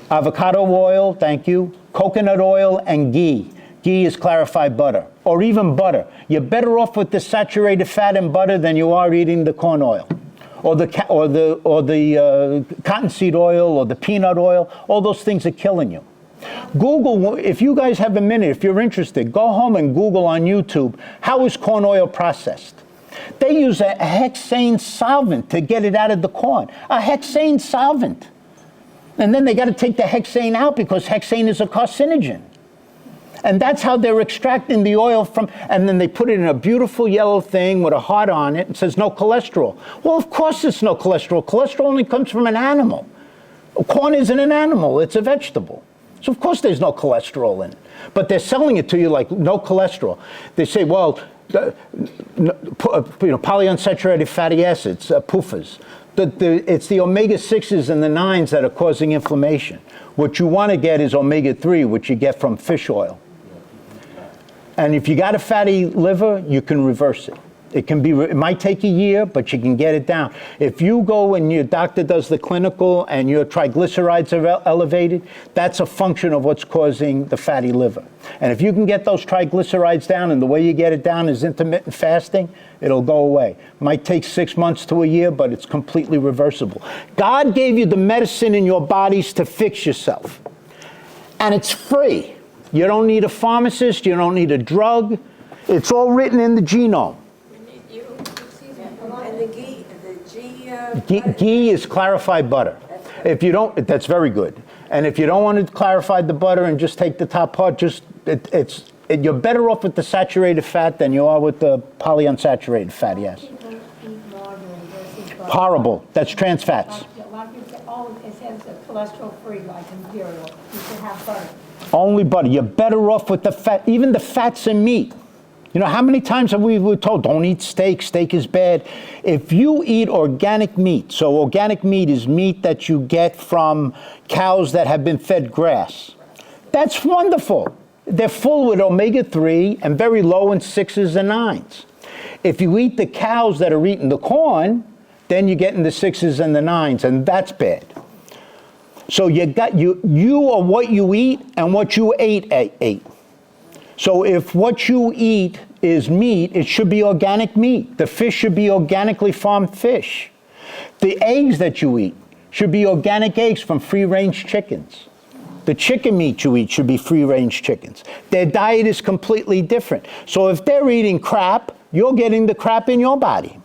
avocado oil, thank you, coconut oil, and ghee. Ghee is clarified butter, or even butter. You're better off with the saturated fat in butter than you are eating the corn oil, or the cottonseed oil, or the peanut oil. All those things are killing you. Google, if you guys have a minute, if you're interested, go home and Google on YouTube, how is corn oil processed? They use a hexane solvent to get it out of the corn. A hexane solvent. And then they got to take the hexane out because hexane is a carcinogen. And that's how they're extracting the oil from, and then they put it in a beautiful yellow thing with a heart on it and says no cholesterol. Well, of course it's no cholesterol. Cholesterol only comes from an animal. Corn isn't an animal, it's a vegetable. So of course there's no cholesterol in it. But they're selling it to you like no cholesterol. They say, well, polyunsaturated fatty acids, PUFAs. It's the omega-6s and the 9s that are causing inflammation. What you want to get is omega-3, which you get from fish oil. And if you got a fatty liver, you can reverse it. It might take a year, but you can get it down. If you go and your doctor does the clinical and your triglycerides are elevated, that's a function of what's causing the fatty liver. And if you can get those triglycerides down, and the way you get it down is intermittent fasting, it'll go away. Might take 6 months to a year, but it's completely reversible. God gave you the medicine in your bodies to fix yourself. And it's free. You don't need a pharmacist, you don't need a drug. It's all written in the genome. And the Ghee is clarified butter. If you don't, that's very good. And if you don't want to clarify the butter and just take the top part, you're better off with the saturated fat than you are with the polyunsaturated fatty acid. Horrible. That's trans fats. A lot of people say, oh, it says cholesterol-free, like Imperial. You should have butter. Only butter. You're better off with the fat, even the fats in meat. You know, how many times have we been told, don't eat steak, steak is bad. If you eat organic meat, so organic meat is meat that you get from cows that have been fed grass. That's wonderful. They're full with omega-3 and very low in 6s and 9s. If you eat the cows that are eating the corn, then you're getting the 6s and the 9s, and that's bad. So you are what you eat and what you ate. So if what you eat is meat, it should be organic meat. The fish should be organically farmed fish. The eggs that you eat should be organic eggs from free-range chickens. The chicken meat you eat should be free-range chickens. Their diet is completely different. So if they're eating crap, you're getting the crap in your body.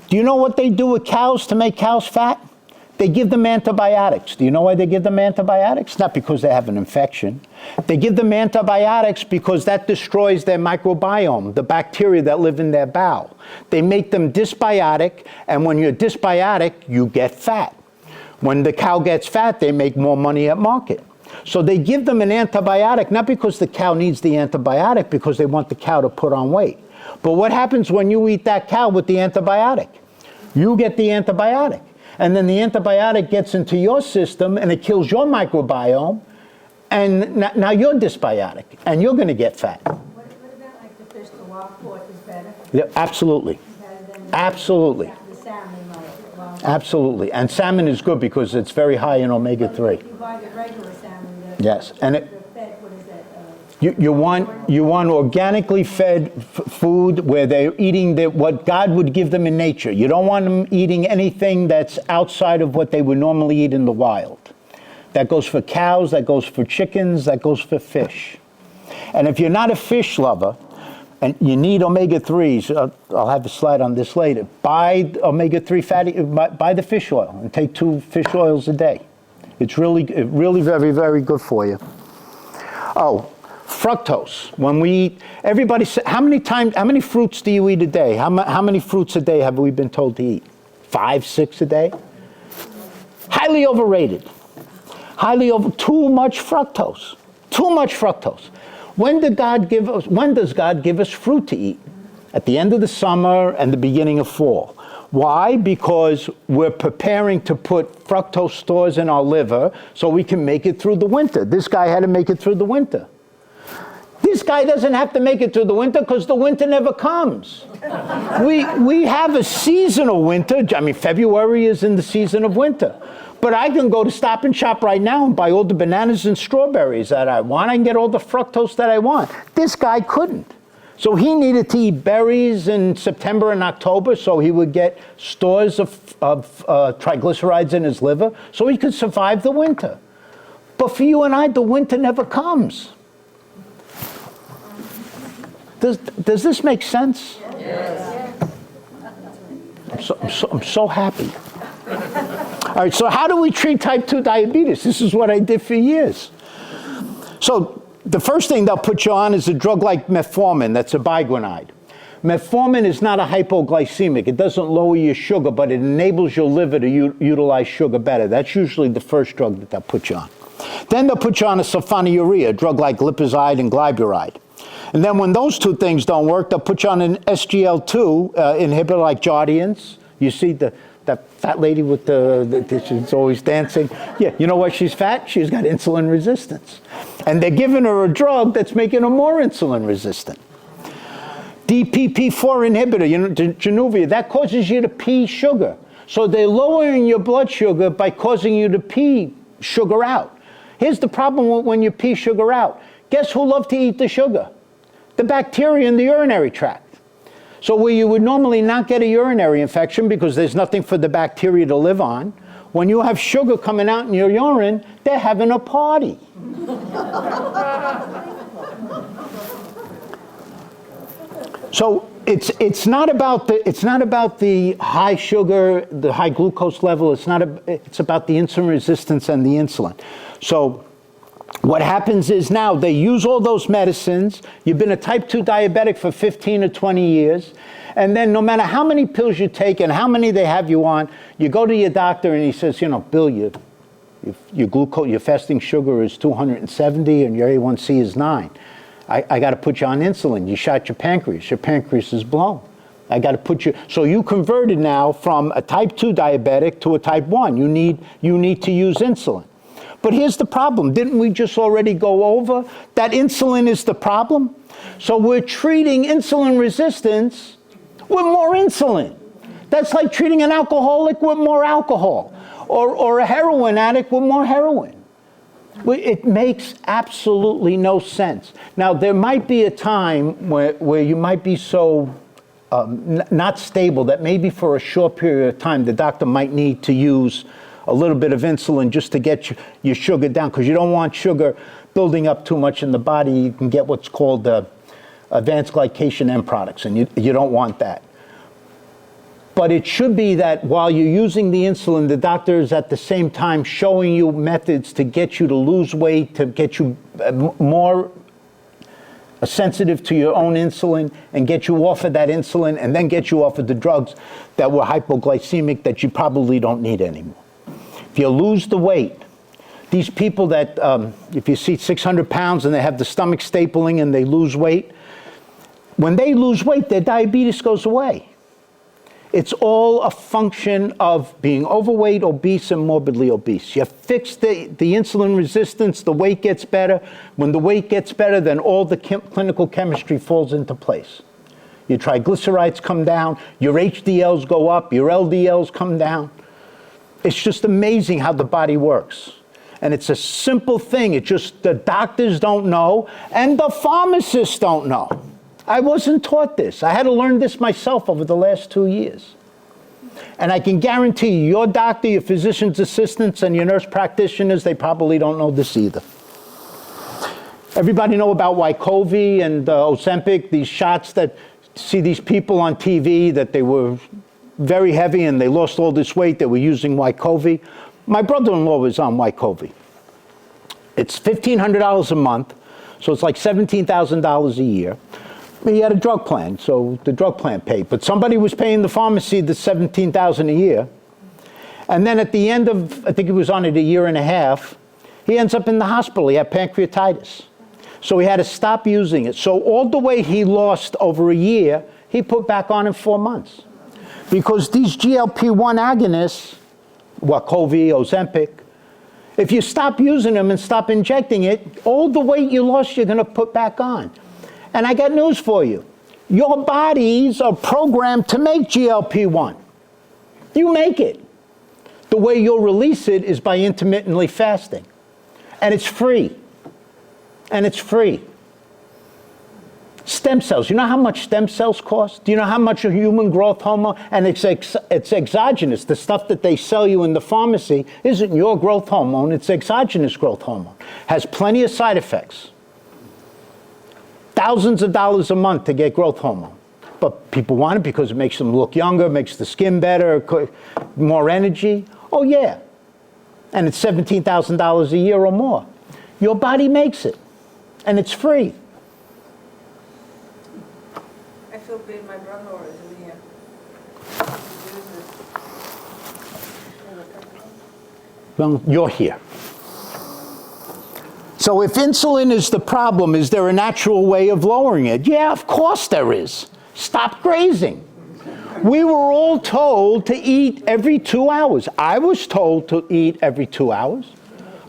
Do you know what they do with cows to make cows fat? They give them antibiotics. Do you know why they give them antibiotics? Not because they have an infection. They give them antibiotics because that destroys their microbiome, the bacteria that live in their bowel. They make them dysbiotic, and when you're dysbiotic, you get fat. When the cow gets fat, they make more money at market. So they give them an antibiotic, not because the cow needs the antibiotic, because they want the cow to put on weight. But what happens when you eat that cow with the antibiotic? You get the antibiotic. And then the antibiotic gets into your system and it kills your microbiome, and now you're dysbiotic and you're going to get fat. What about like the fish, the wild caught is better? Yeah, absolutely. Better than absolutely. The salmon, like wild caught. Absolutely. And salmon is good because it's very high in omega-3. If you buy the regular salmon, Yes, and the fed, what is that? you want organically fed food where they're eating what God would give them in nature. You don't want them eating anything that's outside of what they would normally eat in the wild. That goes for cows, that goes for chickens, that goes for fish. And if you're not a fish lover, and you need omega-3s, I'll have a slide on this later, buy omega-3 fatty, buy the fish oil and take 2 fish oils a day. It's really very, very good for you. Oh, fructose. When we eat, everybody say, how many fruits do you eat a day? How many fruits a day have we been told to eat? 5, 6 a day? Highly overrated. Too much fructose. Too much fructose. When does God give us fruit to eat? At the end of the summer and the beginning of fall. Why? Because we're preparing to put fructose stores in our liver so we can make it through the winter. This guy had to make it through the winter. This guy doesn't have to make it through the winter because the winter never comes. We have a seasonal winter. I mean, February is in the season of winter. But I can go to Stop and Shop right now and buy all the bananas and strawberries that I want. I can get all the fructose that I want. This guy couldn't. So he needed to eat berries in September and October so he would get stores of triglycerides in his liver so he could survive the winter. But for you and I, the winter never comes. Does this make sense? Yes. I'm so happy. All right, so how do we treat type 2 diabetes? This is what I did for years. So the first thing they'll put you on is a drug like metformin, that's a biguanide. Metformin is not a hypoglycemic. It doesn't lower your sugar, but it enables your liver to utilize sugar better. That's usually the first drug that they'll put you on. Then they'll put you on a sulfonylurea, a drug like glipizide and glyburide. And then when those two things don't work, they'll put you on an SGL2 inhibitor like Jardiance. You see that fat lady with she's always dancing? Yeah, you know why she's fat? She's got insulin resistance. And they're giving her a drug that's making her more insulin resistant. DPP-4 inhibitor, Januvia, that causes you to pee sugar. So they're lowering your blood sugar by causing you to pee sugar out. Here's the problem when you pee sugar out. Guess who love to eat the sugar? The bacteria in the urinary tract. So where you would normally not get a urinary infection because there's nothing for the bacteria to live on, when you have sugar coming out in your urine, they're having a party. So it's not about the high sugar, the high glucose level. It's about the insulin resistance and the insulin. So what happens is now they use all those medicines. You've been a type 2 diabetic for 15 or 20 years. And then no matter how many pills you take and how many they have you on, you go to your doctor and he says, Bill, your glucose, your fasting sugar is 270 and your A1C is 9. I got to put you on insulin. You shot your pancreas. Your pancreas is blown. I got to put you. So you converted now from a type 2 diabetic to a type 1. You need to use insulin. But here's the problem. Didn't we just already go over that insulin is the problem? So we're treating insulin resistance with more insulin. That's like treating an alcoholic with more alcohol or a heroin addict with more heroin. It makes absolutely no sense. Now, there might be a time where you might be so not stable that maybe for a short period of time, the doctor might need to use a little bit of insulin just to get your sugar down, because you don't want sugar building up too much in the body. You can get what's called advanced glycation end products, and you don't want that. But it should be that while you're using the insulin, the doctor is at the same time showing you methods to get you to lose weight, to get you more sensitive to your own insulin and get you off of that insulin and then get you off of the drugs that were hypoglycemic that you probably don't need anymore. If you lose the weight, these people that, if you see 600 pounds and they have the stomach stapling and they lose weight, when they lose weight, their diabetes goes away. It's all a function of being overweight, obese, and morbidly obese. You fix the insulin resistance, the weight gets better. When the weight gets better, then all the clinical chemistry falls into place. Your triglycerides come down, your HDLs go up, your LDLs come down. It's just amazing how the body works. And it's a simple thing. It's just the doctors don't know, and the pharmacists don't know. I wasn't taught this. I had to learn this myself over the last 2 years. And I can guarantee you, your doctor, your physician's assistants, and your nurse practitioners, they probably don't know this either. Everybody know about Wegovy and Ozempic, these shots that see these people on TV that they were very heavy and they lost all this weight, they were using Wegovy. My brother-in-law was on Wegovy. It's $1,500 a month, so it's like $17,000 a year. He had a drug plan, so the drug plan paid. But somebody was paying the pharmacy the $17,000 a year. And then at the end of, I think he was on it a year and a half, he ends up in the hospital. He had pancreatitis. So he had to stop using it. So all the weight he lost over a year, he put back on in 4 months. Because these GLP-1 agonists, Wegovy, Ozempic, if you stop using them and stop injecting it, all the weight you lost, you're going to put back on. And I got news for you. Your bodies are programmed to make GLP-1. You make it. The way you'll release it is by intermittently fasting. And it's free. And it's free. Stem cells. You know how much stem cells cost? Do you know how much a human growth hormone? And it's exogenous. The stuff that they sell you in the pharmacy isn't your growth hormone. It's exogenous growth hormone. Has plenty of side effects. Thousands of dollars a month to get growth hormone. But people want it because it makes them look younger, makes the skin better, more energy. Oh yeah. And it's $17,000 a year or more. Your body makes it. And it's free. I feel bad my brother isn't here. Well, you're here. So if insulin is the problem, is there a natural way of lowering it? Yeah, of course there is. Stop grazing. We were all told to eat every 2 hours. I was told to eat every 2 hours.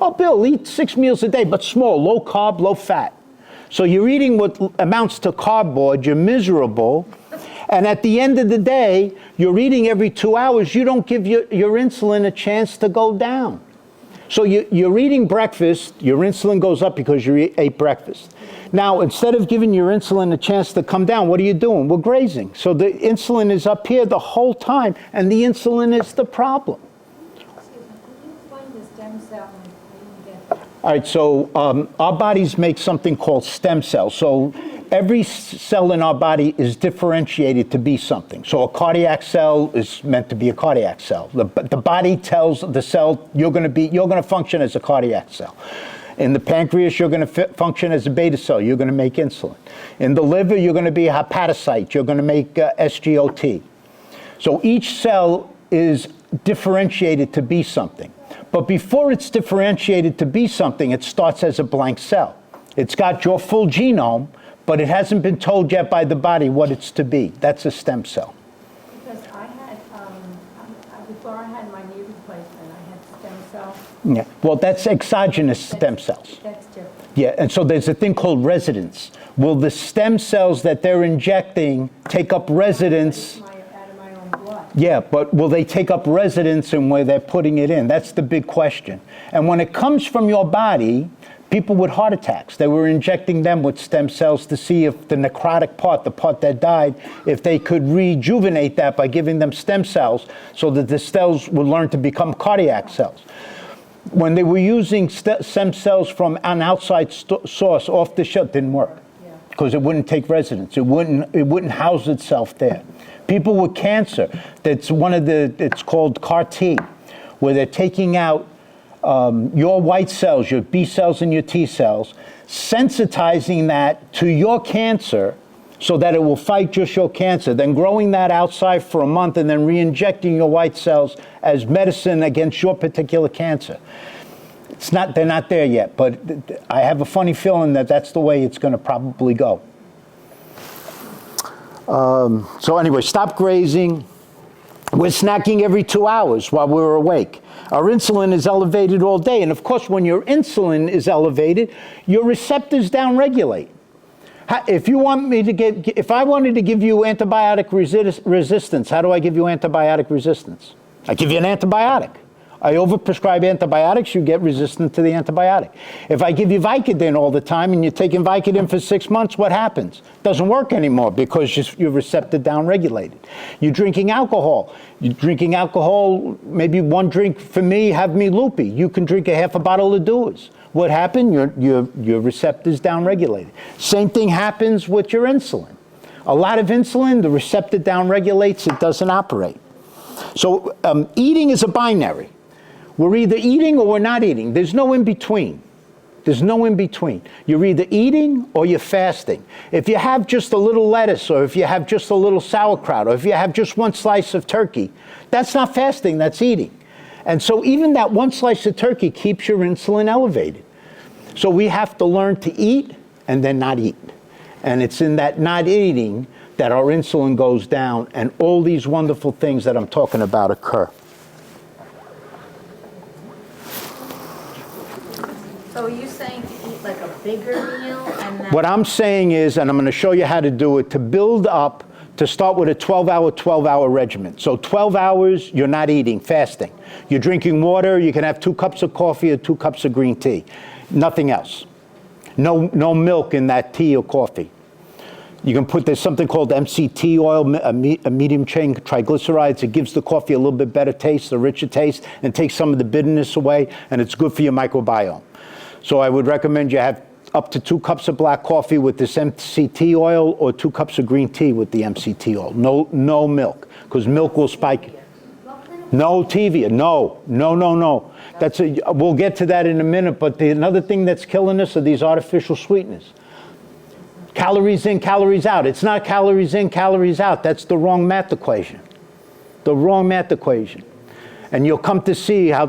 Oh, Bill, eat 6 meals a day, but small, low carb, low fat. So you're eating what amounts to cardboard, you're miserable, and at the end of the day, you're eating every 2 hours, you don't give your insulin a chance to go down. So you're eating breakfast, your insulin goes up because you ate breakfast. Now, instead of giving your insulin a chance to come down, what are you doing? We're grazing. So the insulin is up here the whole time, and the insulin is the problem. Excuse me, can you explain the stem cell? I didn't get that. All right, so our bodies make something called stem cells. So every cell in our body is differentiated to be something. So a cardiac cell is meant to be a cardiac cell. The body tells the cell you're going to function as a cardiac cell. In the pancreas, you're going to function as a beta cell. You're going to make insulin. In the liver, you're going to be a hepatocyte. You're going to make SGOT. So each cell is differentiated to be something. But before it's differentiated to be something, it starts as a blank cell. It's got your full genome, but it hasn't been told yet by the body what it's to be. That's a stem cell. Because I had, before I had my knee replacement, I had stem cells. Yeah. Well, that's exogenous stem cells. That's different. Yeah, and so there's a thing called residence. Will the stem cells that they're injecting take up residence? Out of my own blood. Yeah, but will they take up residence in where they're putting it in? That's the big question. And when it comes from your body, people with heart attacks, they were injecting them with stem cells to see if the necrotic part, the part that died, if they could rejuvenate that by giving them stem cells so that the cells would learn to become cardiac cells. When they were using stem cells from an outside source, off the shelf, didn't work because it wouldn't take residence. It wouldn't house itself there. People with cancer, it's called CAR T, where they're taking out your white cells, your B cells and your T cells, sensitizing that to your cancer so that it will fight just your cancer, then growing that outside for a month and then re-injecting your white cells as medicine against your particular cancer. They're not there yet, but I have a funny feeling that that's the way it's going to probably go. So anyway, stop grazing. We're snacking every 2 hours while we're awake. Our insulin is elevated all day. And of course, when your insulin is elevated, your receptors downregulate. If I wanted to give you antibiotic resistance, how do I give you antibiotic resistance? I give you an antibiotic. I overprescribe antibiotics, you get resistant to the antibiotic. If I give you Vicodin all the time and you're taking Vicodin for 6 months, what happens? Doesn't work anymore because your receptor downregulated. You're drinking alcohol. Maybe one drink for me, have me loopy. You can drink a half a bottle of Dewar's. What happened? Your receptor's downregulated. Same thing happens with your insulin. A lot of insulin, the receptor downregulates, it doesn't operate. So eating is a binary. We're either eating or we're not eating. There's no in between. There's no in between. You're either eating or you're fasting. If you have just a little lettuce, or if you have just a little sauerkraut, or if you have just one slice of turkey, that's not fasting, that's eating. And so even that one slice of turkey keeps your insulin elevated. So we have to learn to eat and then not eat. And it's in that not eating that our insulin goes down and all these wonderful things that I'm talking about occur. So are you saying to eat like a bigger meal and then... What I'm saying is, and I'm going to show you how to do it, to build up, to start with a 12-hour regimen. So 12 hours, you're not eating, fasting. You're drinking water, you can have 2 cups of coffee or 2 cups of green tea. Nothing else. No milk in that tea or coffee. You can there's something called MCT oil, a medium chain triglycerides. It gives the coffee a little bit better taste, a richer taste, and takes some of the bitterness away, and it's good for your microbiome. So I would recommend you have up to 2 cups of black coffee with this MCT oil or 2 cups of green tea with the MCT oil. No milk, because milk will spike. No stevia, no. We'll get to that in a minute, but another thing that's killing us are these artificial sweeteners. Calories in, calories out. It's not calories in, calories out. That's the wrong math equation. The wrong math equation. And you'll come to see how,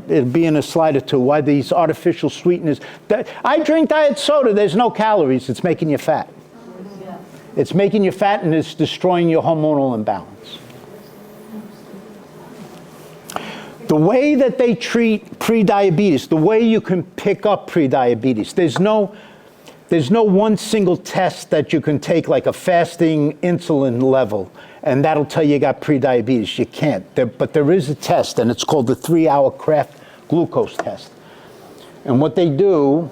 it'll be in a slide or two, why these artificial sweeteners. I drink diet soda, there's no calories, it's making you fat. It's making you fat and it's destroying your hormonal imbalance. The way that they treat prediabetes, the way you can pick up prediabetes, there's no one single test that you can take, like a fasting insulin level, and that'll tell you got prediabetes. You can't. But there is a test, and it's called the 3-hour Kraft glucose test. And what they do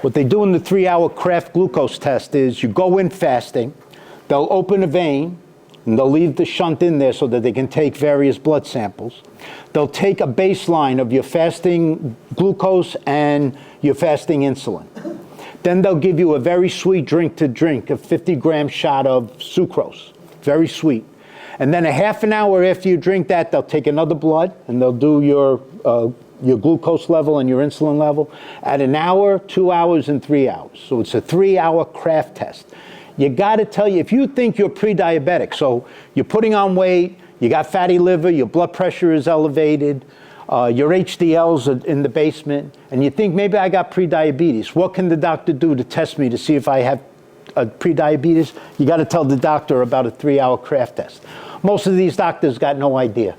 in the 3-hour Kraft glucose test is you go in fasting, they'll open a vein, and they'll leave the shunt in there so that they can take various blood samples. They'll take a baseline of your fasting glucose and your fasting insulin. Then they'll give you a very sweet drink to drink, a 50-gram shot of sucrose, very sweet. And then a half an hour after you drink that, they'll take another blood and they'll do your glucose level and your insulin level at an hour, 2 hours, and 3 hours. So it's a 3-hour Kraft test. You got to tell you, if you think you're pre-diabetic, so you're putting on weight, you got fatty liver, your blood pressure is elevated, your HDL's are in the basement, and you think maybe I got pre-diabetes, what can the doctor do to test me to see if I have pre-diabetes? You got to tell the doctor about a 3-hour Kraft test. Most of these doctors got no idea.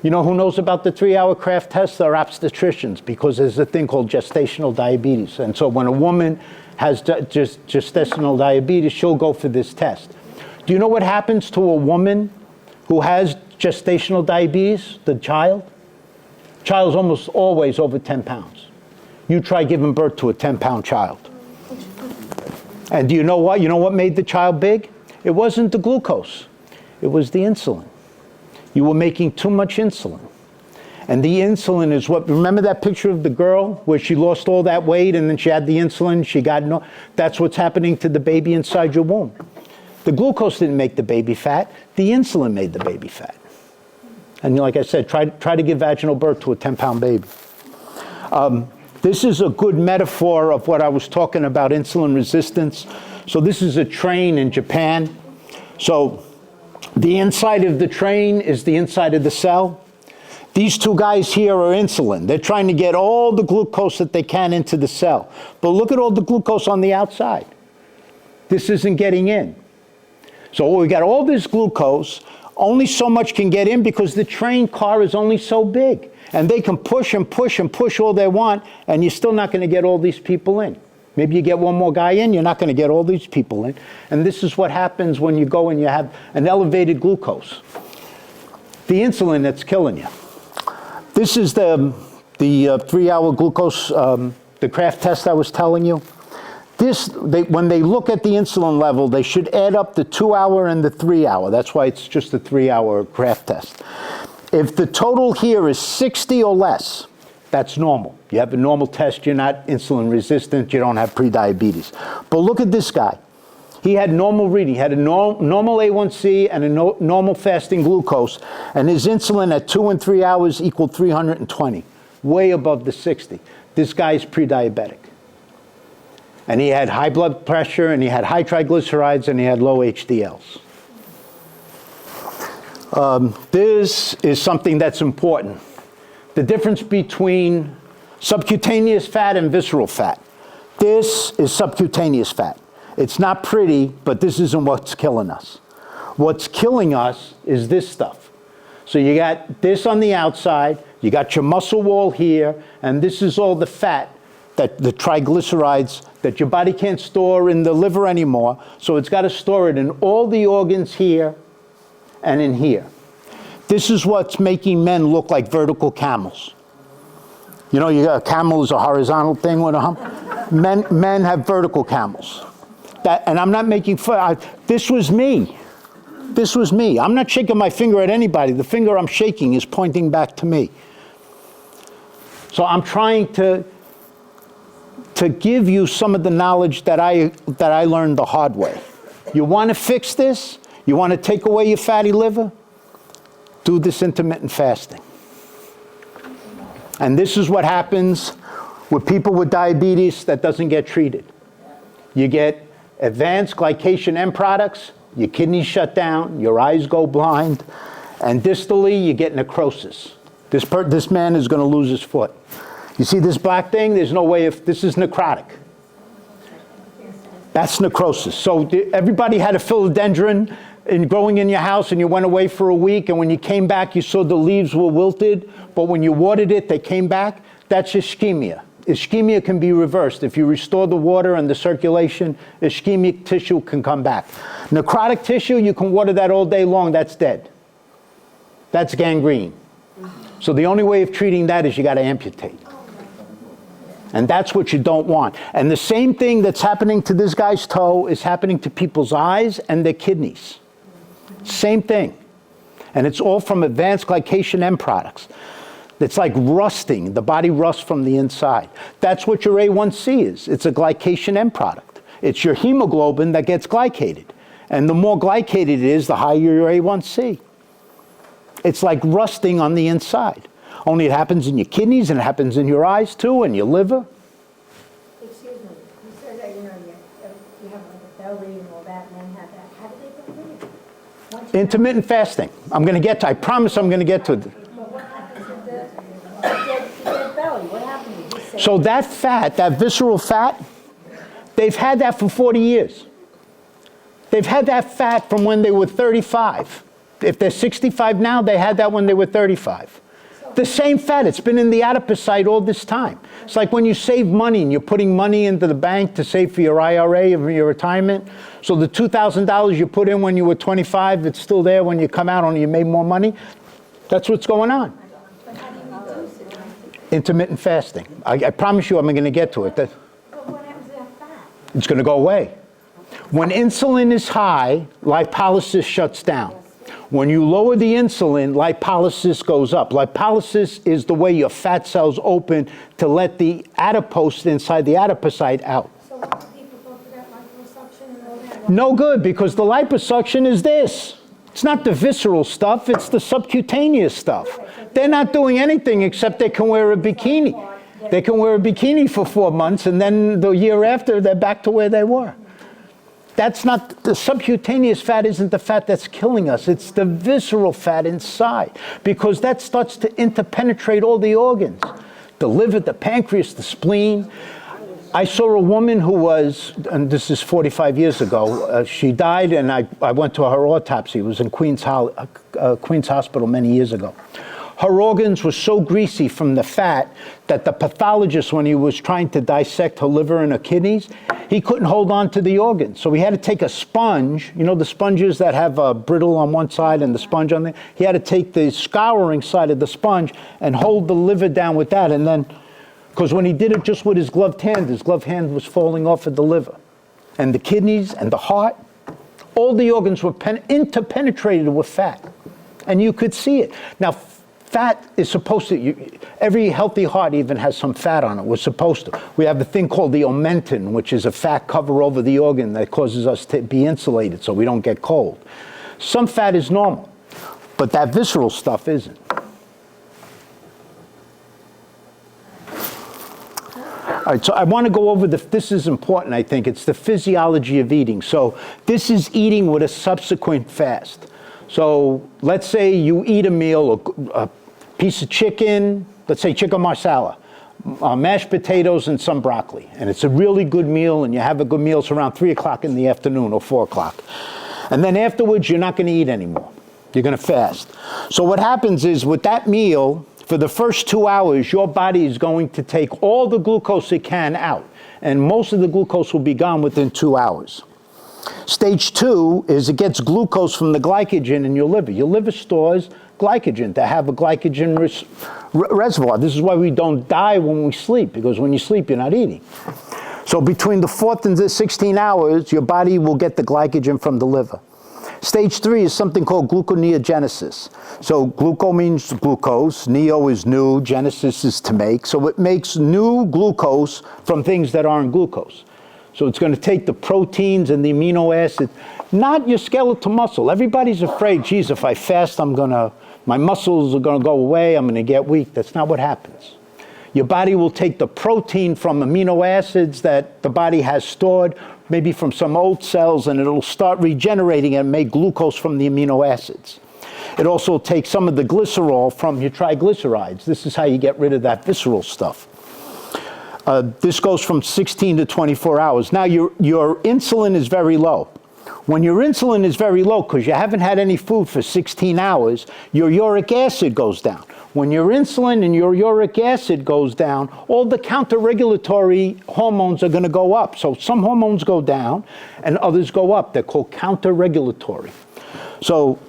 You know who knows about the 3-hour Kraft test? They're obstetricians, because there's a thing called gestational diabetes. And so when a woman has gestational diabetes, she'll go for this test. Do you know what happens to a woman who has gestational diabetes, the child? Child's almost always over 10 pounds. You try giving birth to a 10-pound child. And do you know what? You know what made the child big? It wasn't the glucose. It was the insulin. You were making too much insulin. And the insulin is what, remember that picture of the girl where she lost all that weight and then she had the insulin, she got no, that's what's happening to the baby inside your womb. The glucose didn't make the baby fat, the insulin made the baby fat. And like I said, try to give vaginal birth to a 10-pound baby. This is a good metaphor of what I was talking about, insulin resistance. So this is a train in Japan. So the inside of the train is the inside of the cell. These two guys here are insulin. They're trying to get all the glucose that they can into the cell. But look at all the glucose on the outside. This isn't getting in. So we got all this glucose, only so much can get in because the train car is only so big. And they can push and push and push all they want, and you're still not going to get all these people in. Maybe you get one more guy in, you're not going to get all these people in. And this is what happens when you go and you have an elevated glucose. The insulin that's killing you. This is the 3-hour glucose, the Kraft test I was telling you. When they look at the insulin level, they should add up the 2-hour and the 3-hour. That's why it's just a 3-hour Kraft test. If the total here is 60 or less, that's normal. You have a normal test, you're not insulin resistant, you don't have prediabetes. But look at this guy. He had normal reading. He had a normal A1C and a normal fasting glucose, and his insulin at 2 and 3 hours equaled 320, way above the 60. This guy's pre-diabetic. And he had high blood pressure, and he had high triglycerides, and he had low HDLs. This is something that's important. The difference between subcutaneous fat and visceral fat. This is subcutaneous fat. It's not pretty, but this isn't what's killing us. What's killing us is this stuff. So you got this on the outside, you got your muscle wall here, and this is all the fat, that the triglycerides that your body can't store in the liver anymore, so it's got to store it in all the organs here and in here. This is what's making men look like vertical camels. You know, a camel is a horizontal thing with a hump. Men have vertical camels. And I'm not making fun. This was me. This was me. I'm not shaking my finger at anybody. The finger I'm shaking is pointing back to me. So I'm trying to give you some of the knowledge that I learned the hard way. You want to fix this? You want to take away your fatty liver? Do this intermittent fasting. And this is what happens with people with diabetes that doesn't get treated. You get advanced glycation end products, your kidneys shut down, your eyes go blind, And distally, you get necrosis. This man is going to lose his foot. You see this black thing? There's no way if this is necrotic. That's necrosis. So everybody had a philodendron growing in your house, and you went away for a week, and when you came back, you saw the leaves were wilted, but when you watered it, they came back. That's ischemia. Ischemia can be reversed. If you restore the water and the circulation, ischemic tissue can come back. Necrotic tissue, you can water that all day long, that's dead. That's gangrene. So the only way of treating that is you got to amputate. And that's what you don't want. And the same thing that's happening to this guy's toe is happening to people's eyes and their kidneys. Same thing. And it's all from advanced glycation end products. It's like rusting. The body rusts from the inside. That's what your A1C is. It's a glycation end product. It's your hemoglobin that gets glycated. And the more glycated it is, the higher your A1C. It's like rusting on the inside. Only it happens in your kidneys, and it happens in your eyes too, and your liver. Excuse me, you said that, you know, you have like a belly and all that, and then have that. How do they get rid of it? Intermittent fasting. I'm going to get to, I promise I'm going to get to it. But what happens to the dead belly? What happens? You say So that fat, that visceral fat, they've had that for 40 years. They've had that fat from when they were 35. If they're 65 now, they had that when they were 35. The same fat, it's been in the adipocyte all this time. It's like when you save money and you're putting money into the bank to save for your IRA or your retirement. So the $2,000 you put in when you were 25, it's still there when you come out, only you made more money. That's what's going on. Intermittent fasting. I promise you I'm going to get to it. but what happens to that fat? It's going to go away. When insulin is high, lipolysis shuts down. When you lower the insulin, lipolysis goes up. Lipolysis is the way your fat cells open to let the adipose inside the adipocyte out. So why do people go for that liposuction and all that? No good, because the liposuction is this. It's not the visceral stuff, it's the subcutaneous stuff. They're not doing anything except they can wear a bikini. They can wear a bikini for 4 months, and then the year after, they're back to where they were. That's not, the subcutaneous fat isn't the fat that's killing us. It's the visceral fat inside, because that starts to interpenetrate all the organs. The liver, the pancreas, the spleen. I saw a woman who was, and this is 45 years ago, she died, and I went to her autopsy. It was in Queens Hospital many years ago. Her organs were so greasy from the fat that the pathologist, when he was trying to dissect her liver and her kidneys, he couldn't hold on to the organs. So he had to take a sponge, you know the sponges that have a brittle on one side and the sponge on the, he had to take the scouring side of the sponge and hold the liver down with that, and then, because when he did it just with his gloved hand was falling off of the liver. And the kidneys and the heart, all the organs were interpenetrated with fat. And you could see it. Now, fat is supposed to, every healthy heart even has some fat on it. We're supposed to. We have a thing called the omentin, which is a fat cover over the organ that causes us to be insulated so we don't get cold. Some fat is normal, but that visceral stuff isn't. All right, so I want to go over this is important, I think. It's the physiology of eating. So this is eating with a subsequent fast. So let's say you eat a meal, a piece of chicken, let's say chicken marsala, mashed potatoes and some broccoli. And it's a really good meal, and you have a good meal. It's around 3 o'clock in the afternoon or 4 o'clock. And then afterwards, you're not going to eat anymore. You're going to fast. So what happens is with that meal, for the first 2 hours, your body is going to take all the glucose it can out. And most of the glucose will be gone within 2 hours. Stage 2 is it gets glucose from the glycogen in your liver. Your liver stores glycogen to have a glycogen reservoir. This is why we don't die when we sleep, because when you sleep, you're not eating. So between the 4th and the 16 hours, your body will get the glycogen from the liver. Stage 3 is something called gluconeogenesis. So gluco means glucose, neo is new, genesis is to make. So it makes new glucose from things that aren't glucose. So it's going to take the proteins and the amino acids, not your skeletal muscle. Everybody's afraid, geez, if I fast, my muscles are going to go away, I'm going to get weak. That's not what happens. Your body will take the protein from amino acids that the body has stored, maybe from some old cells, and it'll start regenerating and make glucose from the amino acids. It also takes some of the glycerol from your triglycerides. This is how you get rid of that visceral stuff. This goes from 16 to 24 hours. Now, your insulin is very low. When your insulin is very low, because you haven't had any food for 16 hours, your uric acid goes down. When your insulin and your uric acid goes down, all the counter-regulatory hormones are going to go up. So some hormones go down and others go up. They're called counter-regulatory. So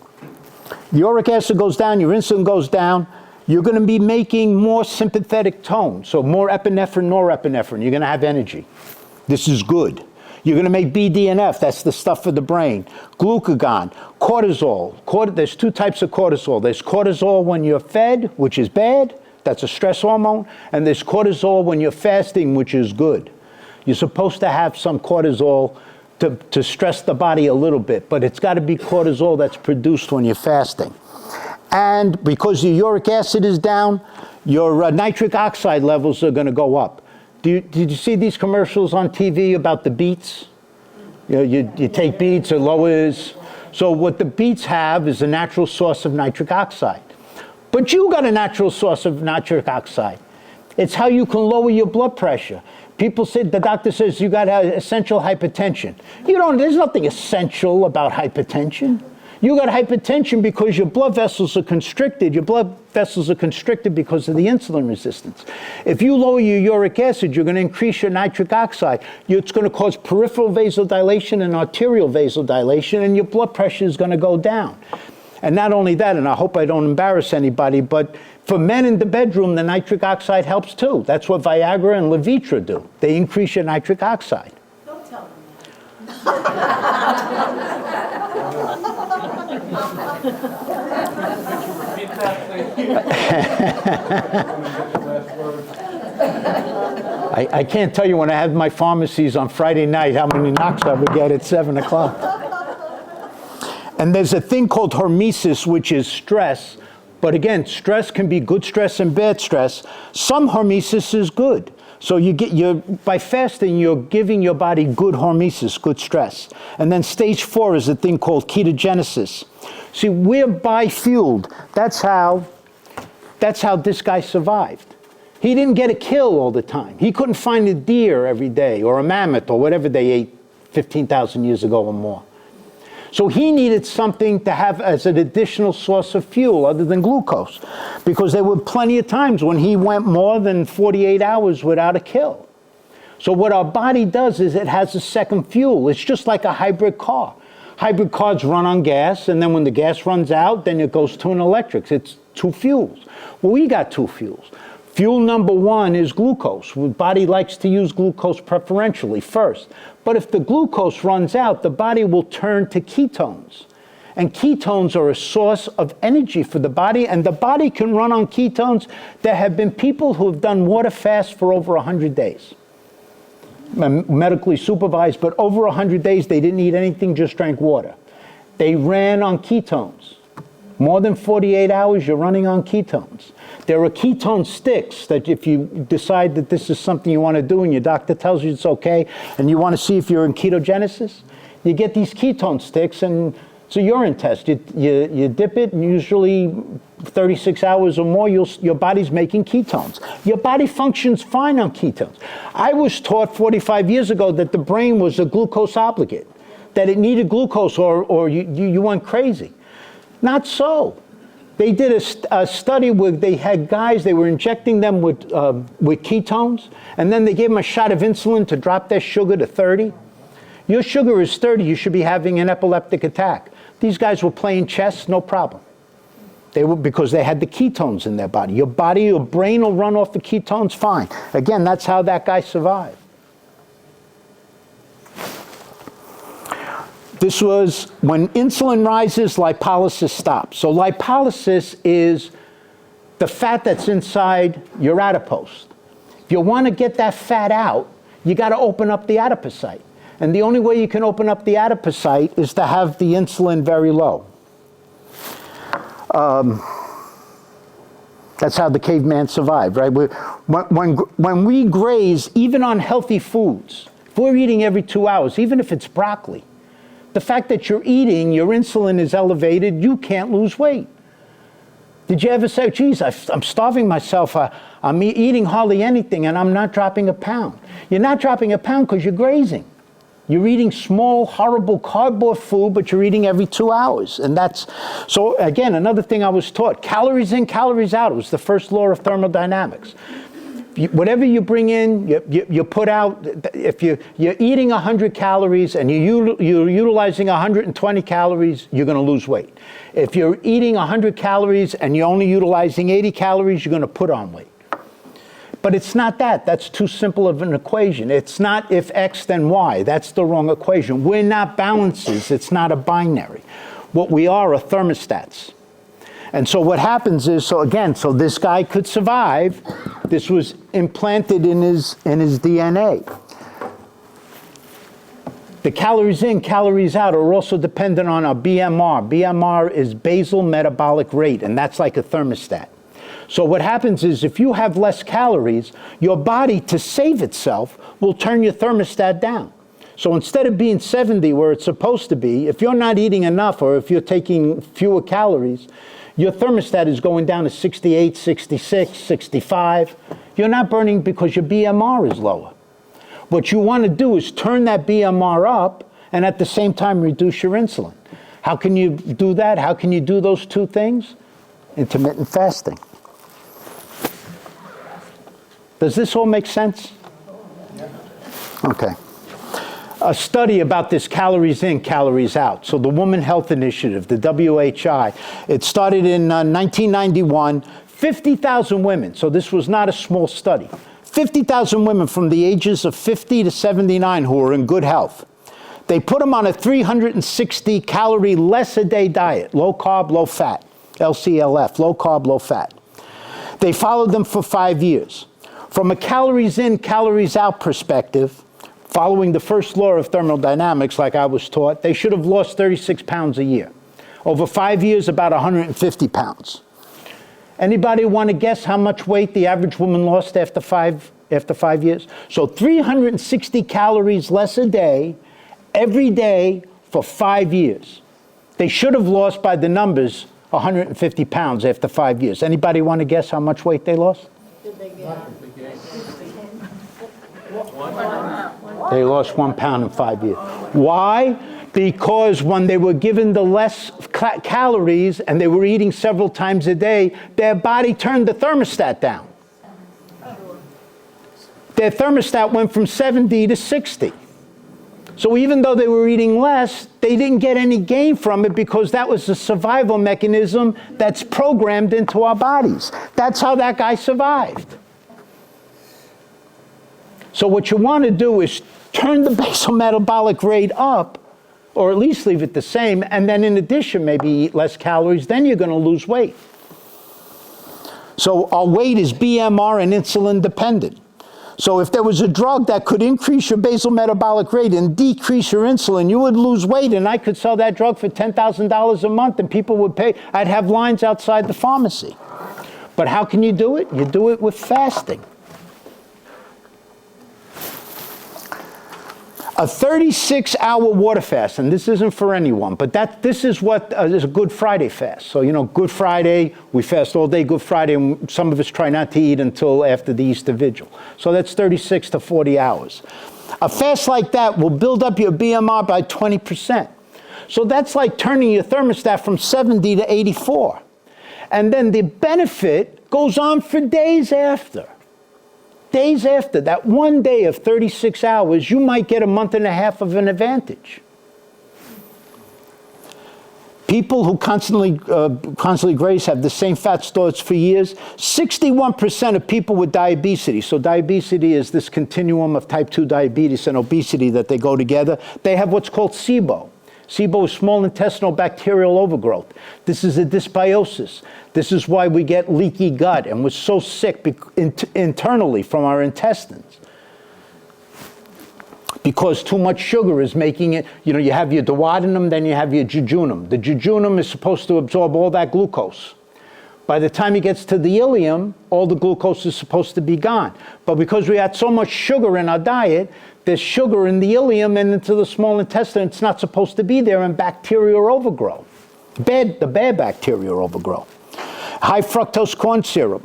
the uric acid goes down, your insulin goes down. You're going to be making more sympathetic tone, so more epinephrine, norepinephrine. You're going to have energy. This is good. You're going to make BDNF, that's the stuff for the brain. Glucagon, cortisol. There's two types of cortisol. There's cortisol when you're fed, which is bad. That's a stress hormone. And there's cortisol when you're fasting, which is good. You're supposed to have some cortisol to stress the body a little bit, but it's got to be cortisol that's produced when you're fasting. And because your uric acid is down, your nitric oxide levels are going to go up. Did you see these commercials on TV about the beets? You know, you take beets, it lowers. So what the beets have is a natural source of nitric oxide. But you got a natural source of nitric oxide. It's how you can lower your blood pressure. People say, the doctor says you got essential hypertension. There's nothing essential about hypertension. You got hypertension because your blood vessels are constricted. Your blood vessels are constricted because of the insulin resistance. If you lower your uric acid, you're going to increase your nitric oxide. It's going to cause peripheral vasodilation and arterial vasodilation, and your blood pressure is going to go down. And not only that, and I hope I don't embarrass anybody, but for men in the bedroom, the nitric oxide helps too. That's what Viagra and Levitra do. They increase your nitric oxide. Don't tell them that. Repeat that, please. Last word. I can't tell you when I have my pharmacies on Friday night how many knocks I would get at 7 o'clock. And there's a thing called hormesis, which is stress. But again, stress can be good stress and bad stress. Some hormesis is good. So by fasting, you're giving your body good hormesis, good stress. And then stage 4 is a thing called ketogenesis. See, we're bi-fueled. That's how this guy survived. He didn't get a kill all the time. He couldn't find a deer every day or a mammoth or whatever they ate 15,000 years ago or more. So he needed something to have as an additional source of fuel other than glucose, because there were plenty of times when he went more than 48 hours without a kill. So what our body does is it has a second fuel. It's just like a hybrid car. Hybrid cars run on gas, and then when the gas runs out, then it goes to an electric. It's two fuels. Well, we got two fuels. Fuel number 1 is glucose. The body likes to use glucose preferentially first. But if the glucose runs out, the body will turn to ketones. And ketones are a source of energy for the body, and the body can run on ketones. There have been people who have done water fasts for over 100 days. Medically supervised, but over 100 days they didn't eat anything, just drank water. They ran on ketones. More than 48 hours, you're running on ketones. There are ketone sticks that if you decide that this is something you want to do and your doctor tells you it's okay and you want to see if you're in ketogenesis, you get these ketone sticks and it's a urine test. You dip it, and usually 36 hours or more, your body's making ketones. Your body functions fine on ketones. I was taught 45 years ago that the brain was a glucose obligate, that it needed glucose or you went crazy. Not so. They did a study where they had guys, they were injecting them with ketones, and then they gave them a shot of insulin to drop their sugar to 30. Your sugar is 30, you should be having an epileptic attack. These guys were playing chess, no problem. Because they had the ketones in their body. Your brain will run off the ketones fine. Again, that's how that guy survived. This was when insulin rises, lipolysis stops. So lipolysis is the fat that's inside your adipose. If you want to get that fat out, you got to open up the adipocyte. And the only way you can open up the adipocyte is to have the insulin very low. That's how the caveman survived, right? When we graze, even on healthy foods, if we're eating every 2 hours, even if it's broccoli, the fact that you're eating, your insulin is elevated, you can't lose weight. Did you ever say, geez, I'm starving myself, I'm eating hardly anything and I'm not dropping a pound? You're not dropping a pound because you're grazing. You're eating small, horrible cardboard food, but you're eating every 2 hours. And that's, so again, another thing I was taught, calories in, calories out. It was the first law of thermodynamics. Whatever you bring in, you put out. If you're eating 100 calories and you're utilizing 120 calories, you're going to lose weight. If you're eating 100 calories and you're only utilizing 80 calories, you're going to put on weight. But it's not that. That's too simple of an equation. It's not if X then Y. That's the wrong equation. We're not balances. It's not a binary. What we are thermostats. And so what happens is, so this guy could survive. This was implanted in his DNA. The calories in, calories out are also dependent on our BMR. BMR is basal metabolic rate, and that's like a thermostat. So what happens is if you have less calories, your body, to save itself, will turn your thermostat down. So instead of being 70 where it's supposed to be, if you're not eating enough or if you're taking fewer calories, your thermostat is going down to 68, 66, 65. You're not burning because your BMR is lower. What you want to do is turn that BMR up and at the same time reduce your insulin. How can you do that? How can you do those two things? Intermittent fasting. Does this all make sense? Okay. A study about this calories in, calories out. So the Women Health Initiative, the WHI, it started in 1991, 50,000 women. So this was not a small study. 50,000 women from the ages of 50 to 79 who were in good health. They put them on a 360 calorie less a day diet, low carb, low fat, LCLF, low carb, low fat. They followed them for 5 years. From a calories in, calories out perspective, following the first law of thermodynamics, like I was taught, they should have lost 36 pounds a year. Over 5 years, about 150 pounds. Anybody want to guess how much weight the average woman lost after 5 years? So 360 calories less a day, every day for 5 years. They should have lost, by the numbers, 150 pounds after 5 years. Anybody want to guess how much weight they lost? They lost 1 pound in 5 years. Why? Because when they were given the less calories and they were eating several times a day, their body turned the thermostat down. Their thermostat went from 70 to 60. So even though they were eating less, they didn't get any gain from it because that was a survival mechanism that's programmed into our bodies. That's how that guy survived. So what you want to do is turn the basal metabolic rate up, or at least leave it the same, and then in addition maybe eat less calories, then you're going to lose weight. So our weight is BMR and insulin dependent. So if there was a drug that could increase your basal metabolic rate and decrease your insulin, you would lose weight, and I could sell that drug for $10,000 a month and people would pay. I'd have lines outside the pharmacy. But how can you do it? You do it with fasting. A 36-hour water fast, and this isn't for anyone, but this is what is a Good Friday fast. So, you know, Good Friday, we fast all day Good Friday, and some of us try not to eat until after the Easter Vigil. So that's 36 to 40 hours. A fast like that will build up your BMR by 20%. So that's like turning your thermostat from 70 to 84. And then the benefit goes on for days after. Days after that one day of 36 hours, you might get a month and a half of an advantage. People who constantly graze have the same fat stores for years. 61% of people with diabetes, so diabetes is this continuum of type 2 diabetes and obesity that they go together, they have what's called SIBO. SIBO is small intestinal bacterial overgrowth. This is a dysbiosis. This is why we get leaky gut and we're so sick internally from our intestines. Because too much sugar is making it, you know, you have your duodenum, then you have your jejunum. The jejunum is supposed to absorb all that glucose. By the time it gets to the ileum, all the glucose is supposed to be gone. But because we had so much sugar in our diet, there's sugar in the ileum and into the small intestine. It's not supposed to be there, and bacterial overgrowth. The bad bacterial overgrowth. High fructose corn syrup.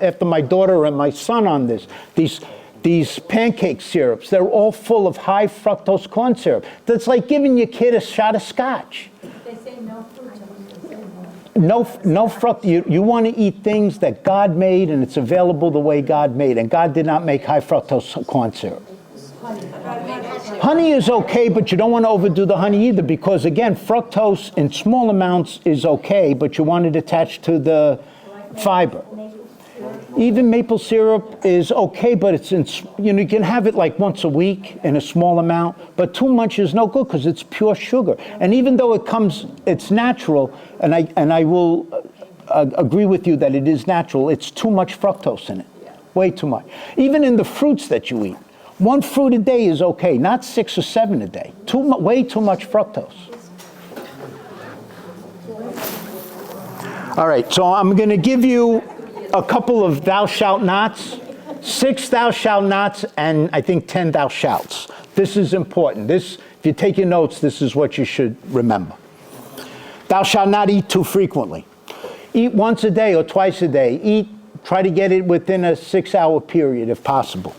After my daughter and my son on this, these pancake syrups, they're all full of high fructose corn syrup. That's like giving your kid a shot of scotch. They say no fructose. They say No fructose. You want to eat things that God made, and it's available the way God made. And God did not make high fructose corn syrup. Honey is okay, but you don't want to overdo the honey either, because again, fructose in small amounts is okay, but you want it attached to the fiber. Even maple syrup is okay, but it's you can have it like once a week in a small amount, but too much is no good because it's pure sugar. And even though it's natural, and I will agree with you that it is natural, it's too much fructose in it, way too much. Even in the fruits that you eat, 1 fruit a day is okay, not 6 or 7 a day. Way too much fructose. All right, so I'm going to give you a couple of thou shalt nots, 6 thou shalt nots, and I think 10 thou shalts. This is important. If you take your notes, this is what you should remember. Thou shalt not eat too frequently. Eat once a day or twice a day. Try to get it within a 6-hour period if possible.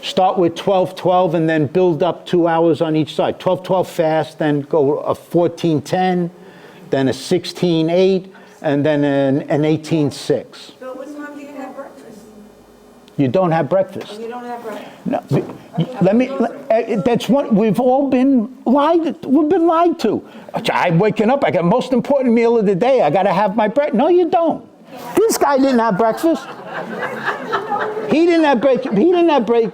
Start with 12-12 and then build up 2 hours on each side. 12-12 fast, then go a 14-10, then a 16-8, and then an 18-6. Bill, what time do you have breakfast? You don't have breakfast. You don't have breakfast? No, that's what we've all been lied. We've been lied to. I'm waking up. I got most important meal of the day. I got to have my breakfast. No, you don't. This guy didn't have breakfast. He didn't have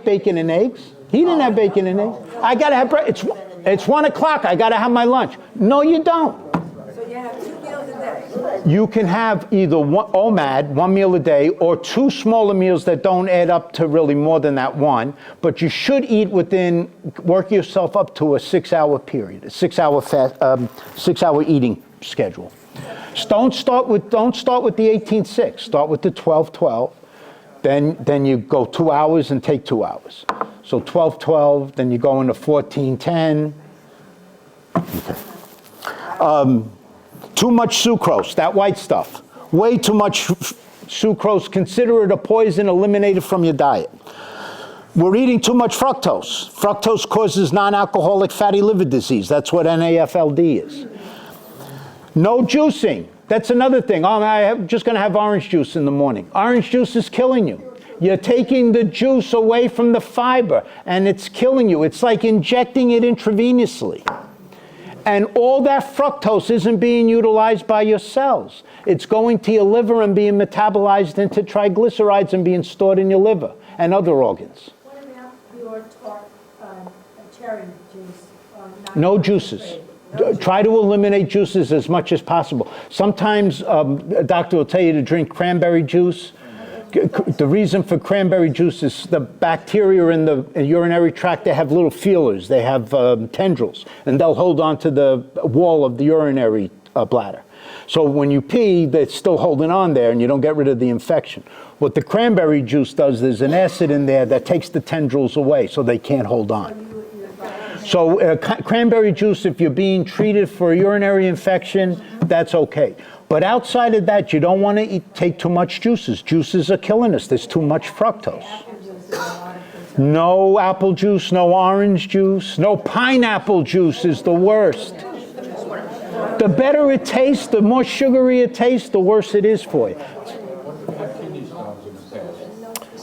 bacon and eggs. He didn't have bacon and eggs. I got to have breakfast. It's 1 o'clock. I got to have my lunch. No, you don't. So you have 2 meals a day? You can have either one meal a day, or 2 smaller meals that don't add up to really more than that one. But you should eat work yourself up to a 6-hour period, a 6-hour eating schedule. Don't start with the 18-6. Start with the 12-12. Then you go 2 hours and take 2 hours. So 12-12. Then you go into 14-10. Okay. Too much sucrose, that white stuff. Way too much sucrose. Consider it a poison. Eliminate it from your diet. We're eating too much fructose. Fructose causes non-alcoholic fatty liver disease. That's what NAFLD is. No juicing. That's another thing. I'm just going to have orange juice in the morning. Orange juice is killing you. You're taking the juice away from the fiber, and it's killing you. It's like injecting it intravenously. And all that fructose isn't being utilized by your cells. It's going to your liver and being metabolized into triglycerides and being stored in your liver and other organs. What about your cherry juice? No juices. Try to eliminate juices as much as possible. Sometimes a doctor will tell you to drink cranberry juice. The reason for cranberry juice is the bacteria in the urinary tract, they have little feelers, they have tendrils, and they'll hold on to the wall of the urinary bladder. So when you pee, they're still holding on there and you don't get rid of the infection. What the cranberry juice does, there's an acid in there that takes the tendrils away so they can't hold on. So cranberry juice, if you're being treated for a urinary infection, that's okay. But outside of that, you don't want to take too much juices. Juices are killing us. There's too much fructose. No apple juice, no orange juice, no pineapple juice is the worst. The better it tastes, the more sugary it tastes, the worse it is for you.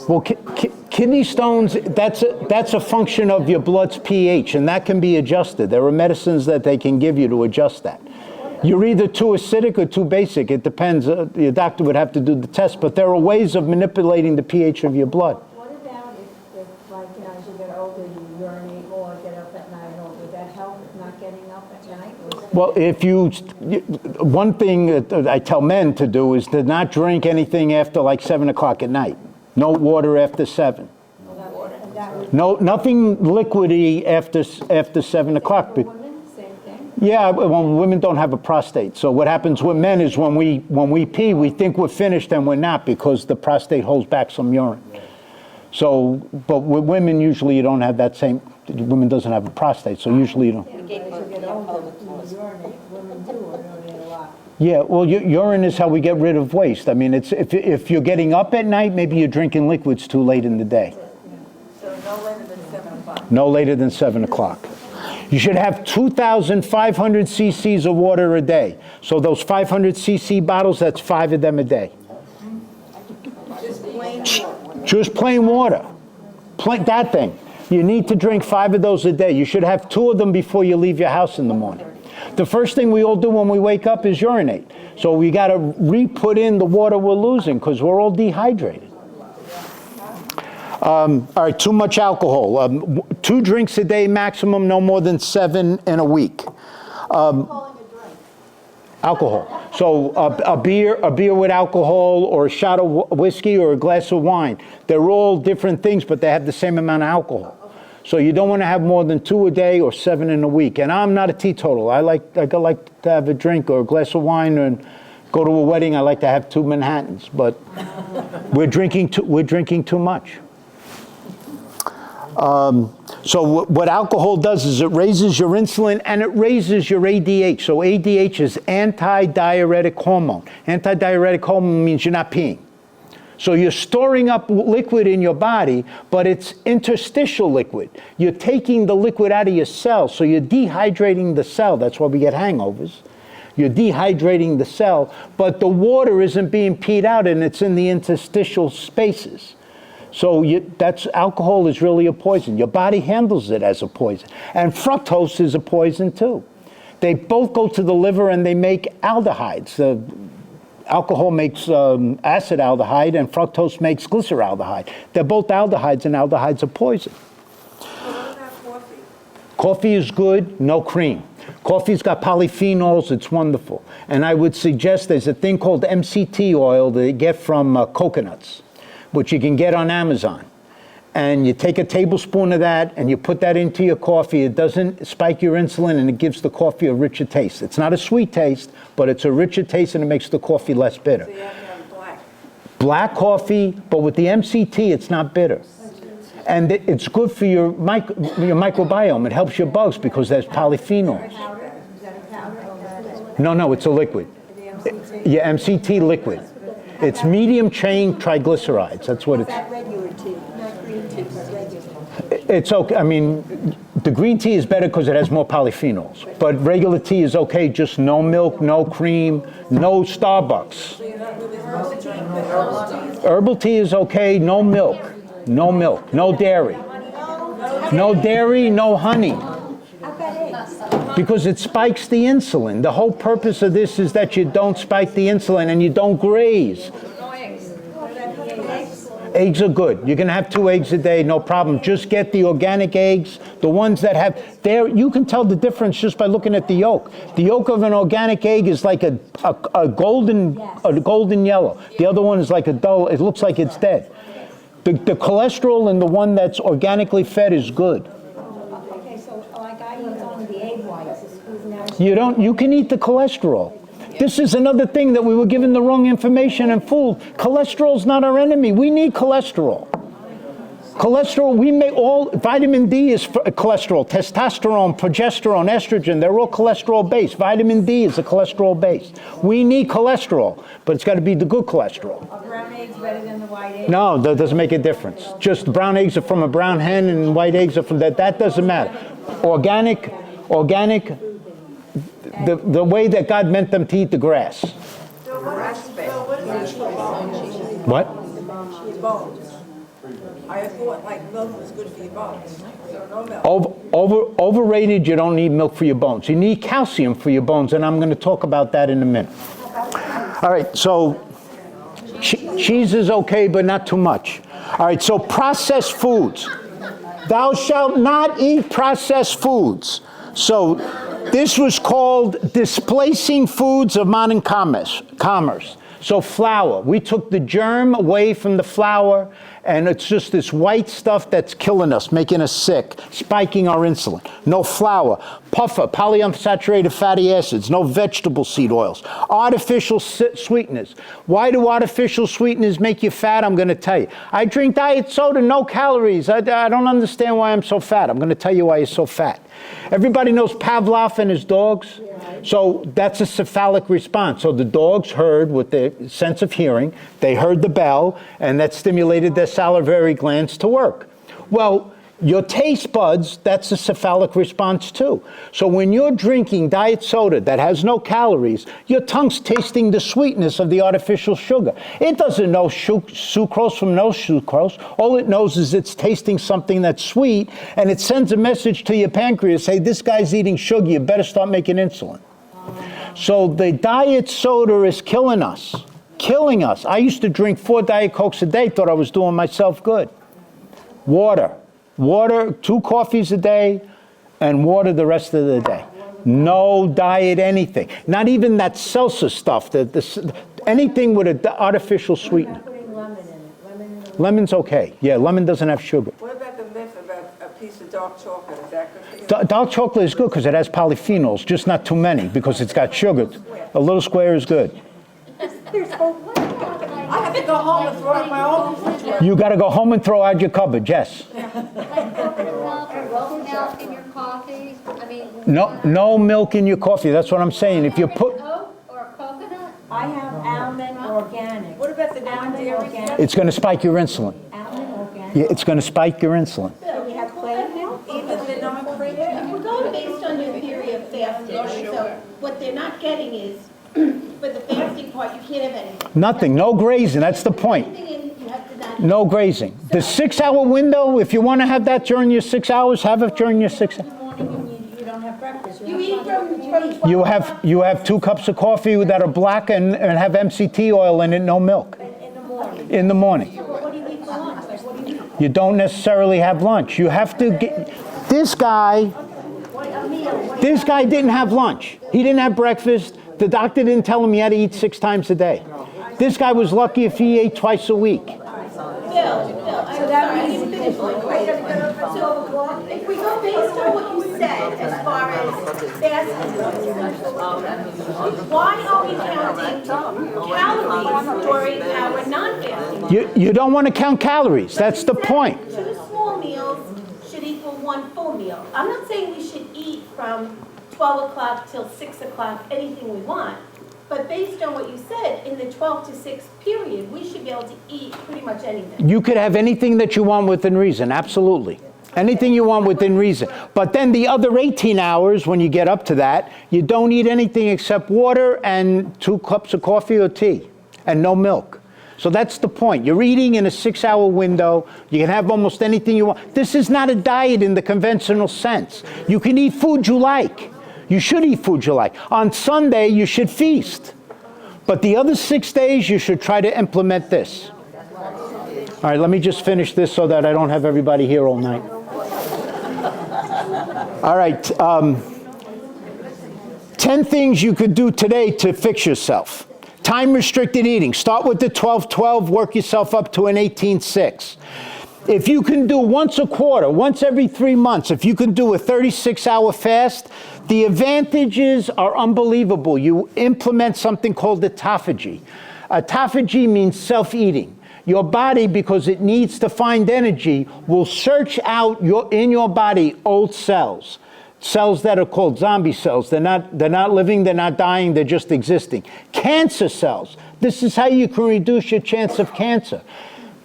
Well, kidney stones, that's a function of your blood's pH, and that can be adjusted. There are medicines that they can give you to adjust that. You're either too acidic or too basic. It depends. Your doctor would have to do the test, but there are ways of manipulating the pH of your blood. What about if like, as you get older, you urinate more, get up at night, or would that help not getting up at night? Well, one thing that I tell men to do is to not drink anything after like 7 o'clock at night. No water after 7. No, nothing liquidy after 7 o'clock. Yeah, well, women don't have a prostate. So what happens with men is when we pee, we think we're finished and we're not because the prostate holds back some urine. So, but with women, usually you don't have that same, women doesn't have a prostate, so usually you don't. Yeah, well, urine is how we get rid of waste. I mean, it's if you're getting up at night, maybe you're drinking liquids too late in the day. So no later than 7 o'clock. No later than 7 o'clock. You should have 2,500 cc's of water a day. So those 500 cc bottles, that's 5 of them a day. Just plain water. That thing. You need to drink 5 of those a day. You should have 2 of them before you leave your house in the morning. The first thing we all do when we wake up is urinate. So we got to re-put in the water we're losing because we're all dehydrated. All right, too much alcohol. 2 drinks a day maximum, no more than 7 in a week. Alcohol. So a beer with alcohol, or a shot of whiskey, or a glass of wine. They're all different things, but they have the same amount of alcohol. So you don't want to have more than 2 a day or 7 in a week. And I'm not a teetotaler. I like to have a drink or a glass of wine, and go to a wedding. I like to have 2 Manhattans, but we're drinking too much. So what alcohol does is it raises your insulin and it raises your ADH. So ADH is anti-diuretic hormone. Anti-diuretic hormone means you're not peeing. So you're storing up liquid in your body, but it's interstitial liquid. You're taking the liquid out of your cell, so you're dehydrating the cell. That's why we get hangovers. You're dehydrating the cell, but the water isn't being peed out, and it's in the interstitial spaces. So alcohol is really a poison. Your body handles it as a poison. And fructose is a poison too. They both go to the liver and they make aldehydes. Alcohol makes acetaldehyde, and fructose makes glyceraldehyde. They're both aldehydes, and aldehydes are poison. What about coffee? Coffee is good, no cream. Coffee's got polyphenols, it's wonderful. And I would suggest there's a thing called MCT oil that you get from coconuts, which you can get on Amazon. And you take a tablespoon of that and you put that into your coffee. It doesn't spike your insulin, and it gives the coffee a richer taste. It's not a sweet taste, but it's a richer taste, and it makes the coffee less bitter. So you have to have black. Black coffee, but with the MCT, it's not bitter. And it's good for your microbiome. It helps your bugs because there's polyphenols. Powder, is that a powder or No, it's a liquid. Yeah, MCT liquid. It's medium chain triglycerides. That's what it's. regular tea, not green tea, but regular. It's okay. I mean, the green tea is better because it has more polyphenols. But regular tea is okay. Just no milk, no cream, no Starbucks. So you're not really supposed to drink the herbal tea. Herbal tea is okay. No milk, no milk, no dairy, no honey. I've got eggs. Because it spikes the insulin. The whole purpose of this is that you don't spike the insulin and you don't graze. Eggs are good. You can have 2 eggs a day, no problem. Just get the organic eggs, the ones that have, you can tell the difference just by looking at the yolk. The yolk of an organic egg is like a golden yellow. The other one is like a dull, it looks like it's dead. The cholesterol in the one that's organically fed is good. Okay, so like I eat only the egg whites, You can eat the cholesterol. This is another thing that we were given the wrong information in food. Cholesterol's not our enemy. We need cholesterol. Cholesterol, vitamin D is cholesterol, testosterone, progesterone, estrogen, they're all cholesterol based. Vitamin D is a cholesterol base. We need cholesterol, but it's got to be the good cholesterol. Are brown eggs better than the white eggs? No, that doesn't make a difference. Just brown eggs are from a brown hen and white eggs are from that. That doesn't matter. Organic, the way that God meant them to eat the grass. So what is your bones? What? Your bones. I thought like milk was good for your bones. So no milk. Overrated, you don't need milk for your bones. You need calcium for your bones, and I'm going to talk about that in a minute. All right, so cheese is okay, but not too much. All right, so processed foods. Thou shalt not eat processed foods. So this was called displacing foods of modern commerce. So flour, we took the germ away from the flour, and it's just this white stuff that's killing us, making us sick, spiking our insulin. No flour, puffer, polyunsaturated fatty acids, no vegetable seed oils, artificial sweeteners. Why do artificial sweeteners make you fat? I'm going to tell you. I drink diet soda, no calories. I don't understand why I'm so fat. I'm going to tell you why you're so fat. Everybody knows Pavlov and his dogs. So that's a cephalic response. So the dogs heard with their sense of hearing, they heard the bell, and that stimulated their salivary glands to work. Well, your taste buds, that's a cephalic response too. So when you're drinking diet soda that has no calories, your tongue's tasting the sweetness of the artificial sugar. It doesn't know sucrose from no sucrose. All it knows is it's tasting something that's sweet, and it sends a message to your pancreas, hey, this guy's eating sugar, you better start making insulin. So the diet soda is killing us. Killing us. I used to drink 4 Diet Cokes a day, thought I was doing myself good. Water. Water, 2 coffees a day, and water the rest of the day. No diet anything. Not even that salsa stuff, anything with an artificial sweetener. Putting lemon in it. Lemon's okay. Yeah, lemon doesn't have sugar. What about the myth about a piece of dark chocolate? Is that good for you? Dark chocolate is good because it has polyphenols, just not too many because it's got sugar. A little square is good. I have to go home and throw out my own refrigerator. You got to go home and throw out your cupboard, yes. Like coconut milk or oat milk in your coffee? I mean. No milk in your coffee. That's what I'm saying. If you put, Oat or coconut? I have almond organic. What about the Almond dairy? organic. it's going to spike your insulin. Almond organic. Yeah, it's going to spike your insulin. So we have plain milk. Even the non-cream? We're going based on your theory of fasting, right? So what they're not getting is, for the fasting part, you can't have anything. Nothing. No grazing. That's the point. Anything in, you have to not. No grazing. The 6-hour window, if you want to have that during your 6 hours, have it during your 6 hours. In the morning and you don't have breakfast. You eat from You have 2 cups of coffee that are black and have MCT oil in it, no milk. In the morning. In the morning. What do you eat for lunch? Like, what do you eat? You don't necessarily have lunch. You have to get, this guy didn't have lunch. He didn't have breakfast. The doctor didn't tell him he had to eat 6 times a day. This guy was lucky if he ate twice a week. Bill, I'm sorry, I didn't finish my question. So if we go based on what you said as far as fasting, why are we counting calories during our non-fasting? You don't want to count calories. That's the point. 2 small meals should equal 1 full meal. I'm not saying we should eat from 12 o'clock till 6 o'clock, anything we want. But based on what you said, in the 12 to 6 period, we should be able to eat pretty much anything. You could have anything that you want within reason, absolutely. Anything you want within reason. But then the other 18 hours, when you get up to that, you don't eat anything except water and 2 cups of coffee or tea, and no milk. So that's the point. You're eating in a 6-hour window. You can have almost anything you want. This is not a diet in the conventional sense. You can eat food you like. You should eat food you like. On Sunday, you should feast. But the other 6 days, you should try to implement this. All right, let me just finish this so that I don't have everybody here all night. All right, 10 things you could do today to fix yourself. Time-restricted eating. Start with the 12-12, work yourself up to an 18-6. If you can do once a quarter, once every 3 months, if you can do a 36-hour fast, the advantages are unbelievable. You implement something called autophagy. Autophagy means self-eating. Your body, because it needs to find energy, will search out in your body old cells. Cells that are called zombie cells. They're not living, they're not dying, they're just existing. Cancer cells. This is how you can reduce your chance of cancer.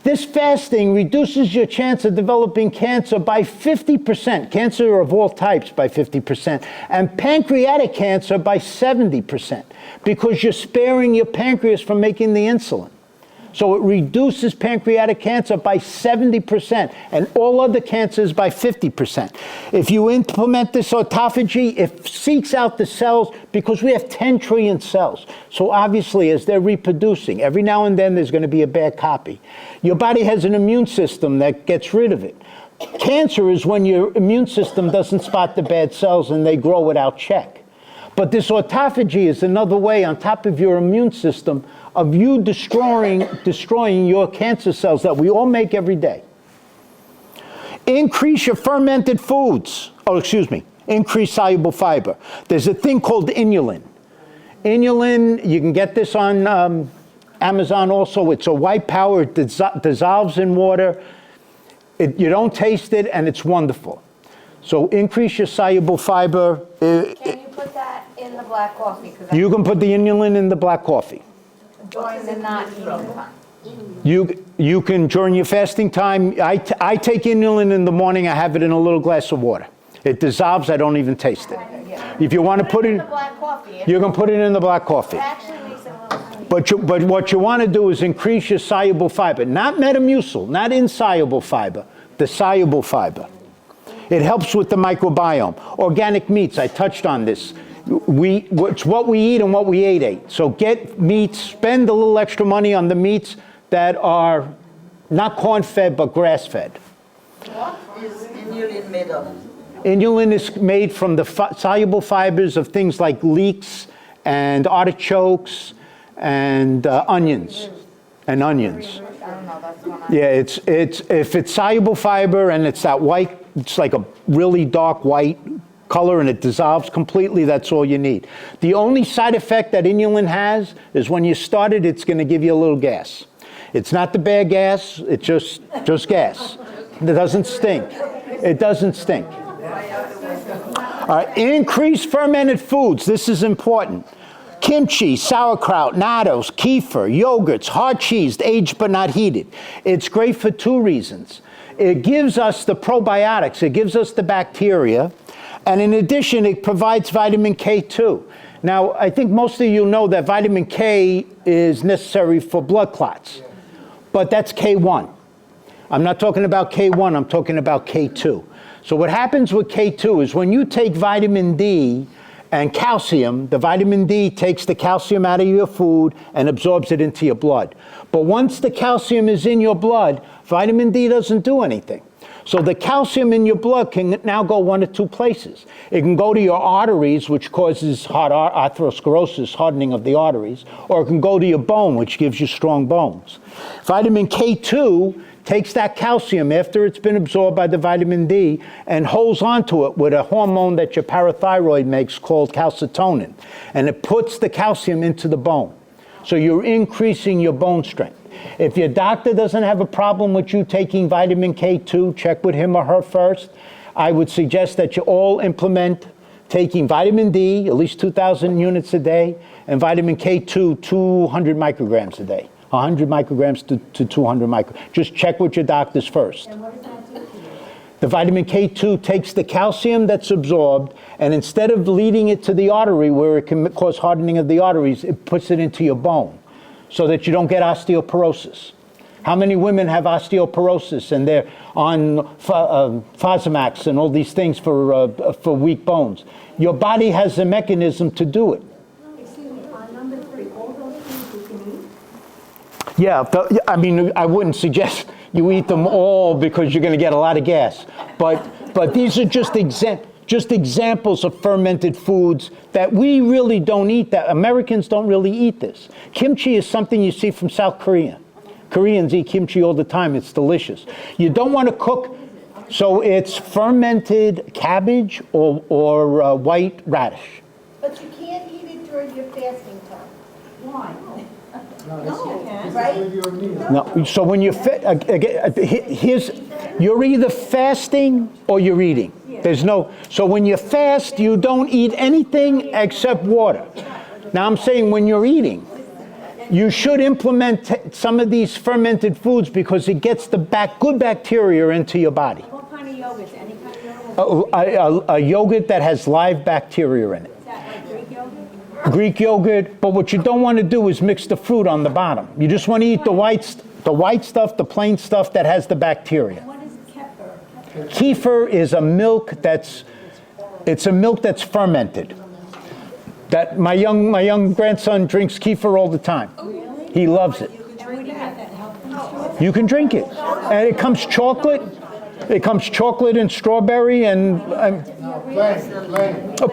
This fasting reduces your chance of developing cancer by 50%, cancer of all types by 50%, and pancreatic cancer by 70%, because you're sparing your pancreas from making the insulin. So it reduces pancreatic cancer by 70% and all other cancers by 50%. If you implement this autophagy, it seeks out the cells, because we have 10 trillion cells. So obviously, as they're reproducing, every now and then there's going to be a bad copy. Your body has an immune system that gets rid of it. Cancer is when your immune system doesn't spot the bad cells and they grow without check. But this autophagy is another way, on top of your immune system, of you destroying your cancer cells that we all make every day. Increase your fermented foods. Increase soluble fiber. There's a thing called inulin. Inulin, you can get this on Amazon also. It's a white powder. It dissolves in water. You don't taste it, and it's wonderful. So increase your soluble fiber. Can you put that in the black coffee, because You can put the inulin in the black coffee. during the not eating time. You can, during your fasting time, I take inulin in the morning, I have it in a little glass of water. It dissolves, I don't even taste it. If you want to put it, The black coffee, it you can put it in the black coffee. actually makes it a little sweet. But what you want to do is increase your soluble fiber, not Metamucil, not insoluble fiber, the soluble fiber. It helps with the microbiome. Organic meats, I touched on this. It's what we eat and what we ate. So get meats, spend a little extra money on the meats that are not corn-fed but grass-fed. What is inulin made of? Inulin is made from the soluble fibers of things like leeks and artichokes and onions. I don't know, that's one I... Yeah, if it's soluble fiber and it's that white, it's like a really dark white color and it dissolves completely, that's all you need. The only side effect that inulin has is when you start it, it's going to give you a little gas. It's not the bad gas, it's just gas. It doesn't stink. It doesn't stink. All right, increase fermented foods. This is important. Kimchi, sauerkraut, nattos, kefir, yogurts, hard cheese, aged but not heated. It's great for two reasons. It gives us the probiotics, it gives us the bacteria, and in addition, it provides vitamin K2. Now, I think most of you know that vitamin K is necessary for blood clots, but that's K1. I'm not talking about K1, I'm talking about K2. So what happens with K2 is when you take vitamin D and calcium, the vitamin D takes the calcium out of your food and absorbs it into your blood. But once the calcium is in your blood, vitamin D doesn't do anything. So the calcium in your blood can now go one of two places. It can go to your arteries, which causes atherosclerosis, hardening of the arteries, or it can go to your bone, which gives you strong bones. Vitamin K2 takes that calcium after it's been absorbed by the vitamin D and holds onto it with a hormone that your parathyroid makes called calcitonin. And it puts the calcium into the bone. So you're increasing your bone strength. If your doctor doesn't have a problem with you taking vitamin K2, check with him or her first. I would suggest that you all implement taking vitamin D, at least 2,000 units a day, and vitamin K2, 200 micrograms a day. 100 micrograms to 200 micrograms. Just check with your doctors first. And what does that do to you? The vitamin K2 takes the calcium that's absorbed, and instead of leading it to the artery where it can cause hardening of the arteries, it puts it into your bone so that you don't get osteoporosis. How many women have osteoporosis and they're on Fosamax and all these things for weak bones? Your body has a mechanism to do it. Excuse me, on number 3, all those things you can eat? Yeah, I mean, I wouldn't suggest you eat them all because you're going to get a lot of gas. But these are just examples of fermented foods that we really don't eat. That Americans don't really eat this. Kimchi is something you see from South Korea. Koreans eat kimchi all the time. It's delicious. You don't want to cook, so it's fermented cabbage or white radish. But you can't eat it during your fasting time. Why? Right? No, so when you're you're either fasting or you're eating. There's no, so when you fast, you don't eat anything except water. Now I'm saying when you're eating, you should implement some of these fermented foods because it gets the good bacteria into your body. What kind of yogurt? Any kind of yogurt? A yogurt that has live bacteria in it. Is that like Greek yogurt? Greek yogurt, but what you don't want to do is mix the fruit on the bottom. You just want to eat the white stuff, the plain stuff that has the bacteria. What is kefir? Kefir is a milk that's fermented. That my young grandson drinks kefir all the time. He loves it. You can drink it, and it comes chocolate. It comes chocolate and strawberry and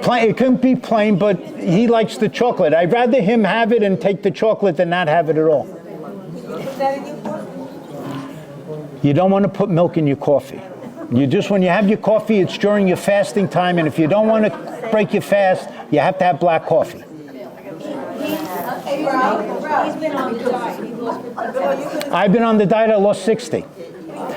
plain. It can be plain, but he likes the chocolate. I'd rather him have it and take the chocolate than not have it at all. You don't want to put milk in your coffee. You just, when you have your coffee, it's during your fasting time, and if you don't want to break your fast, you have to have black coffee. He's been on the diet. He lost 50 pounds. I've been on the diet, I lost 60.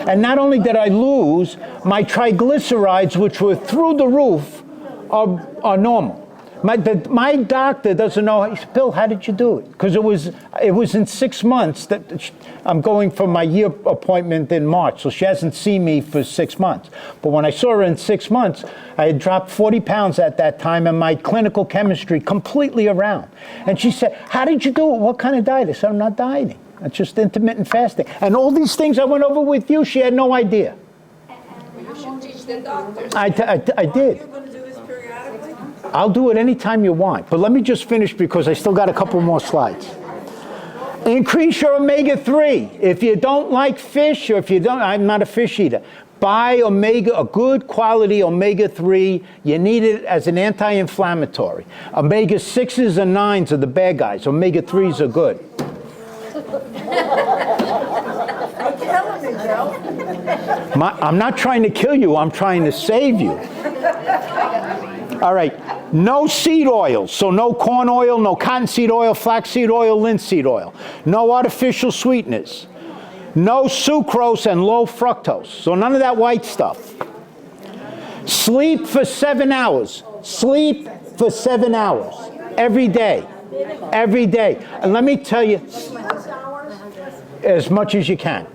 And not only did I lose, my triglycerides, which were through the roof, are normal. My doctor doesn't know. He said, Bill, how did you do it? Because it was in 6 months that I'm going for my year appointment in March, so she hasn't seen me for 6 months. But when I saw her in 6 months, I had dropped 40 pounds at that time, and my clinical chemistry completely around. And she said, how did you do it? What kind of diet? I said, I'm not dieting. It's just intermittent fasting. And all these things I went over with you, she had no idea. You should teach the doctors. I did. Are you going to do this periodically? I'll do it anytime you want. But let me just finish because I still got a couple more slides. Increase your omega-3. If you don't like fish, or if you don't, I'm not a fish eater, buy a good quality omega-3. You need it as an anti-inflammatory. Omega-6s and 9s are the bad guys. Omega-3s are good. You're killing me, Joe. I'm not trying to kill you. I'm trying to save you. All right. No seed oils. So no corn oil, no cottonseed oil, flaxseed oil, linseed oil. No artificial sweeteners. No sucrose and low fructose. So none of that white stuff. Sleep for 7 hours. Sleep for 7 hours. Every day. Every day. And let me tell you, as much as you can.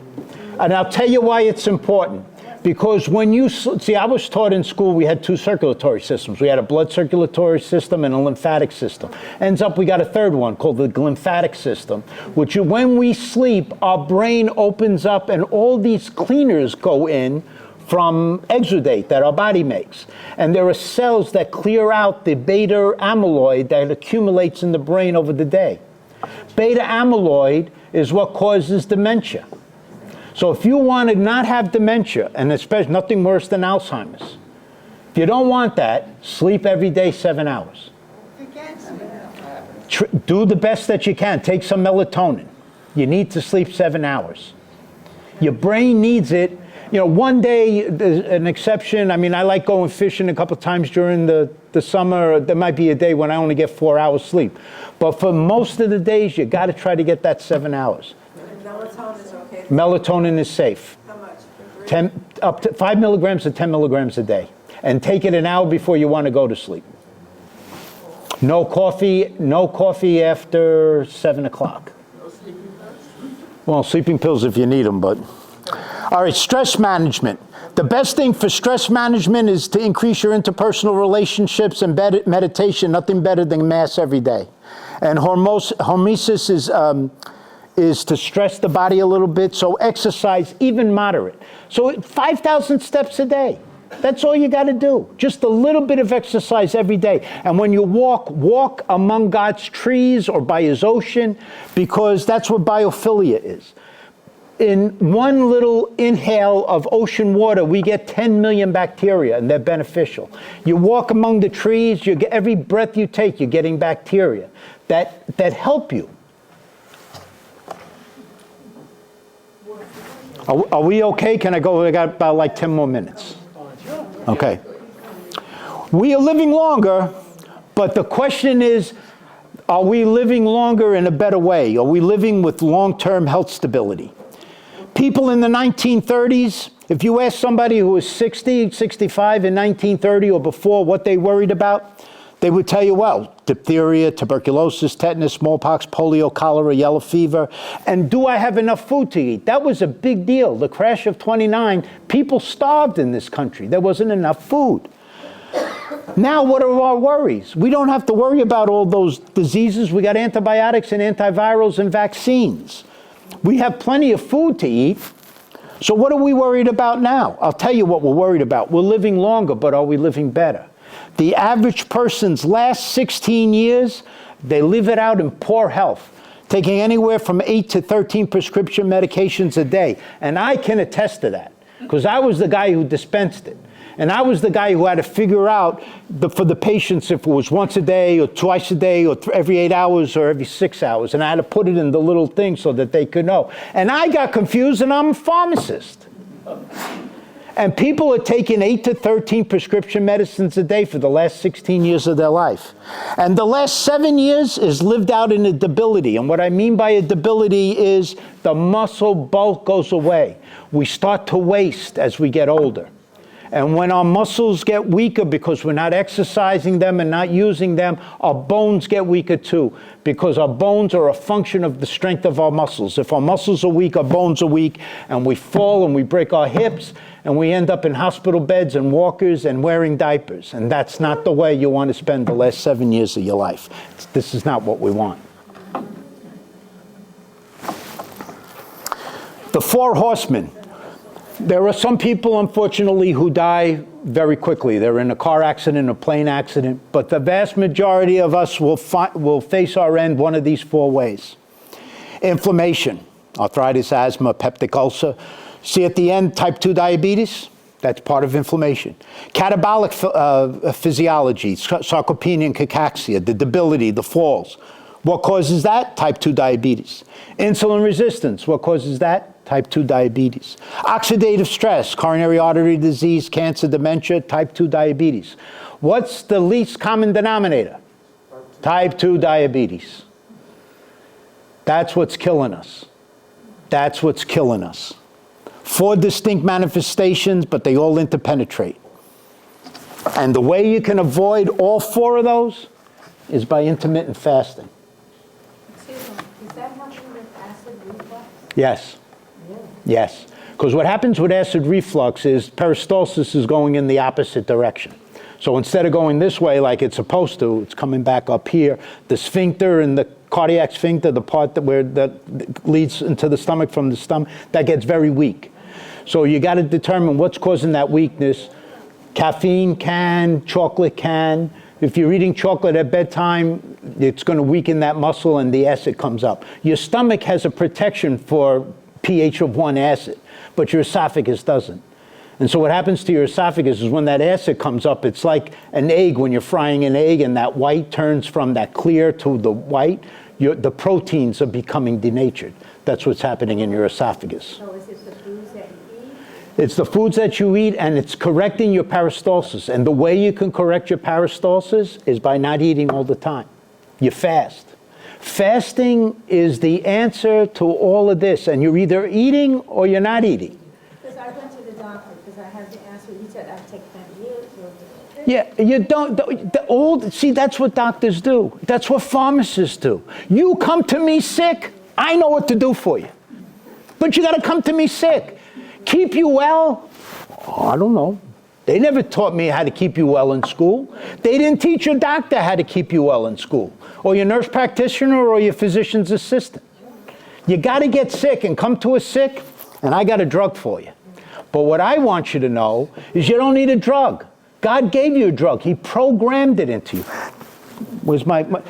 And I'll tell you why it's important. Because when you, see, I was taught in school we had two circulatory systems. We had a blood circulatory system and a lymphatic system. Ends up we got a third one called the lymphatic system, which when we sleep, our brain opens up and all these cleaners go in from exudate that our body makes. And there are cells that clear out the beta amyloid that accumulates in the brain over the day. Beta amyloid is what causes dementia. So if you want to not have dementia, and especially nothing worse than Alzheimer's, if you don't want that, sleep every day 7 hours. Do the best that you can. Take some melatonin. You need to sleep 7 hours. Your brain needs it. You know, one day, there's an exception. I mean, I like going fishing a couple times during the summer. There might be a day when I only get 4 hours sleep. But for most of the days, you got to try to get that 7 hours. Melatonin is okay. Melatonin is safe. How much? 10, up to 5 milligrams to 10 milligrams a day. And take it an hour before you want to go to sleep. No coffee after 7 o'clock. Well, sleeping pills if you need them, but. All right, stress management. The best thing for stress management is to increase your interpersonal relationships and meditation. Nothing better than Mass every day. And hormesis is to stress the body a little bit, so exercise, even moderate. So 5,000 steps a day. That's all you got to do. Just a little bit of exercise every day. And when you walk among God's trees or by his ocean, because that's what biophilia is. In one little inhale of ocean water, we get 10 million bacteria, and they're beneficial. You walk among the trees, you get, every breath you take, you're getting bacteria that help you. Are we okay? Can I go? I got about like 10 more minutes. Okay. We are living longer, but the question is, are we living longer in a better way? Are we living with long-term health stability? People in the 1930s, if you ask somebody who was 60, 65 in 1930 or before what they worried about, they would tell you, well, diphtheria, tuberculosis, tetanus, smallpox, polio, cholera, yellow fever, and do I have enough food to eat? That was a big deal. The crash of '29, people starved in this country. There wasn't enough food. Now, what are our worries? We don't have to worry about all those diseases. We got antibiotics and antivirals and vaccines. We have plenty of food to eat. So what are we worried about now? I'll tell you what we're worried about. We're living longer, but are we living better? The average person's last 16 years, they live it out in poor health, taking anywhere from 8 to 13 prescription medications a day. And I can attest to that, because I was the guy who dispensed it. And I was the guy who had to figure out for the patients if it was once a day or twice a day or every 8 hours or every 6 hours. And I had to put it in the little thing so that they could know. And I got confused, and I'm a pharmacist. And people are taking 8 to 13 prescription medicines a day for the last 16 years of their life. And the last 7 years is lived out in a debility. And what I mean by a debility is the muscle bulk goes away. We start to waste as we get older. And when our muscles get weaker because we're not exercising them and not using them, our bones get weaker too, because our bones are a function of the strength of our muscles. If our muscles are weak, our bones are weak, and we fall and we break our hips, and we end up in hospital beds and walkers and wearing diapers. And that's not the way you want to spend the last 7 years of your life. This is not what we want. The 4 horsemen. There are some people, unfortunately, who die very quickly. They're in a car accident, a plane accident, but the vast majority of us will face our end one of these 4 ways. Inflammation, arthritis, asthma, peptic ulcer. See at the end, type 2 diabetes? That's part of inflammation. Catabolic physiology, sarcopenia and cachexia, the debility, the falls. What causes that? Type 2 diabetes. Insulin resistance, what causes that? Type 2 diabetes. Oxidative stress, coronary artery disease, cancer, dementia, type 2 diabetes. What's the least common denominator? Type 2 diabetes. That's what's killing us. That's what's killing us. 4 distinct manifestations, but they all interpenetrate. And the way you can avoid all 4 of those is by intermittent fasting. Excuse me, is that happening with acid reflux? Yes. Yes. Because what happens with acid reflux is peristalsis is going in the opposite direction. So instead of going this way like it's supposed to, it's coming back up here. The sphincter and the cardiac sphincter, the part that leads into the stomach from the stomach, that gets very weak. So you got to determine what's causing that weakness. Caffeine can, chocolate can. If you're eating chocolate at bedtime, it's going to weaken that muscle and the acid comes up. Your stomach has a protection for pH of 1 acid, but your esophagus doesn't. And so what happens to your esophagus is when that acid comes up, it's like an egg when you're frying an egg and that white turns from that clear to the white, the proteins are becoming denatured. That's what's happening in your esophagus. So is it the foods that you eat? It's the foods that you eat, and it's correcting your peristalsis. And the way you can correct your peristalsis is by not eating all the time. You fast. Fasting is the answer to all of this, and you're either eating or you're not eating. Because I went to the doctor, because I had the answer, he said I'd take 10 years or... Yeah, you don't, see, that's what doctors do. That's what pharmacists do. You come to me sick, I know what to do for you. But you gotta come to me sick. Keep you well? Oh, I don't know. They never taught me how to keep you well in school. They didn't teach your doctor how to keep you well in school, or your nurse practitioner, or your physician's assistant. You gotta get sick and come to us sick, and I got a drug for you. But what I want you to know is you don't need a drug. God gave you a drug. He programmed it into you.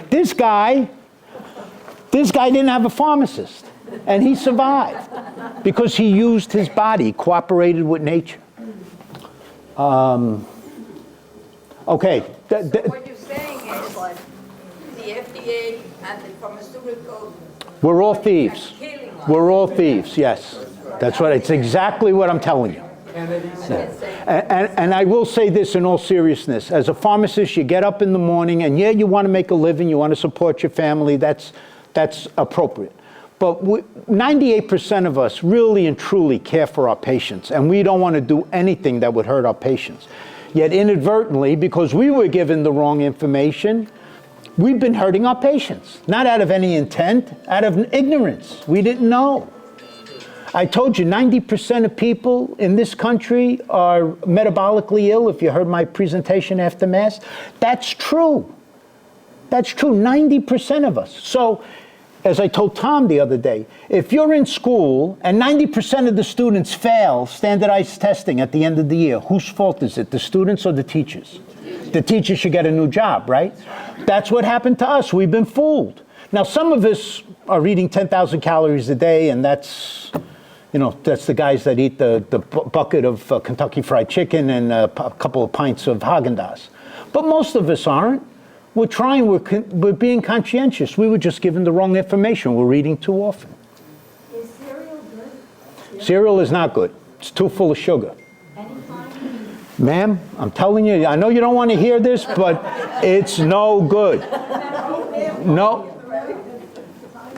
This guy didn't have a pharmacist, and he survived because he used his body, cooperated with nature. Okay. So what you're saying is the FDA and the pharmaceutical... We're all thieves. are killing us. We're all thieves, yes. That's what, it's exactly what I'm telling you. And I will say this in all seriousness. As a pharmacist, you get up in the morning, and yeah, you want to make a living, you want to support your family, that's appropriate. But 98% of us really and truly care for our patients, and we don't want to do anything that would hurt our patients. Yet inadvertently, because we were given the wrong information, we've been hurting our patients. Not out of any intent, out of ignorance. We didn't know. I told you 90% of people in this country are metabolically ill, if you heard my presentation after Mass. That's true. That's true, 90% of us. So, as I told Tom the other day, if you're in school and 90% of the students fail standardized testing at the end of the year, whose fault is it, the students or the teachers? The teachers should get a new job, right? That's what happened to us. We've been fooled. Now, some of us are eating 10,000 calories a day, and that's the guys that eat the bucket of Kentucky Fried Chicken and a couple of pints of Haagen-Dazs. But most of us aren't. We're trying, we're being conscientious. We were just given the wrong information. We're eating too often. Is cereal good? Cereal is not good. It's too full of sugar. Any kind? Ma'am, I'm telling you, I know you don't want to hear this, but it's no good. No.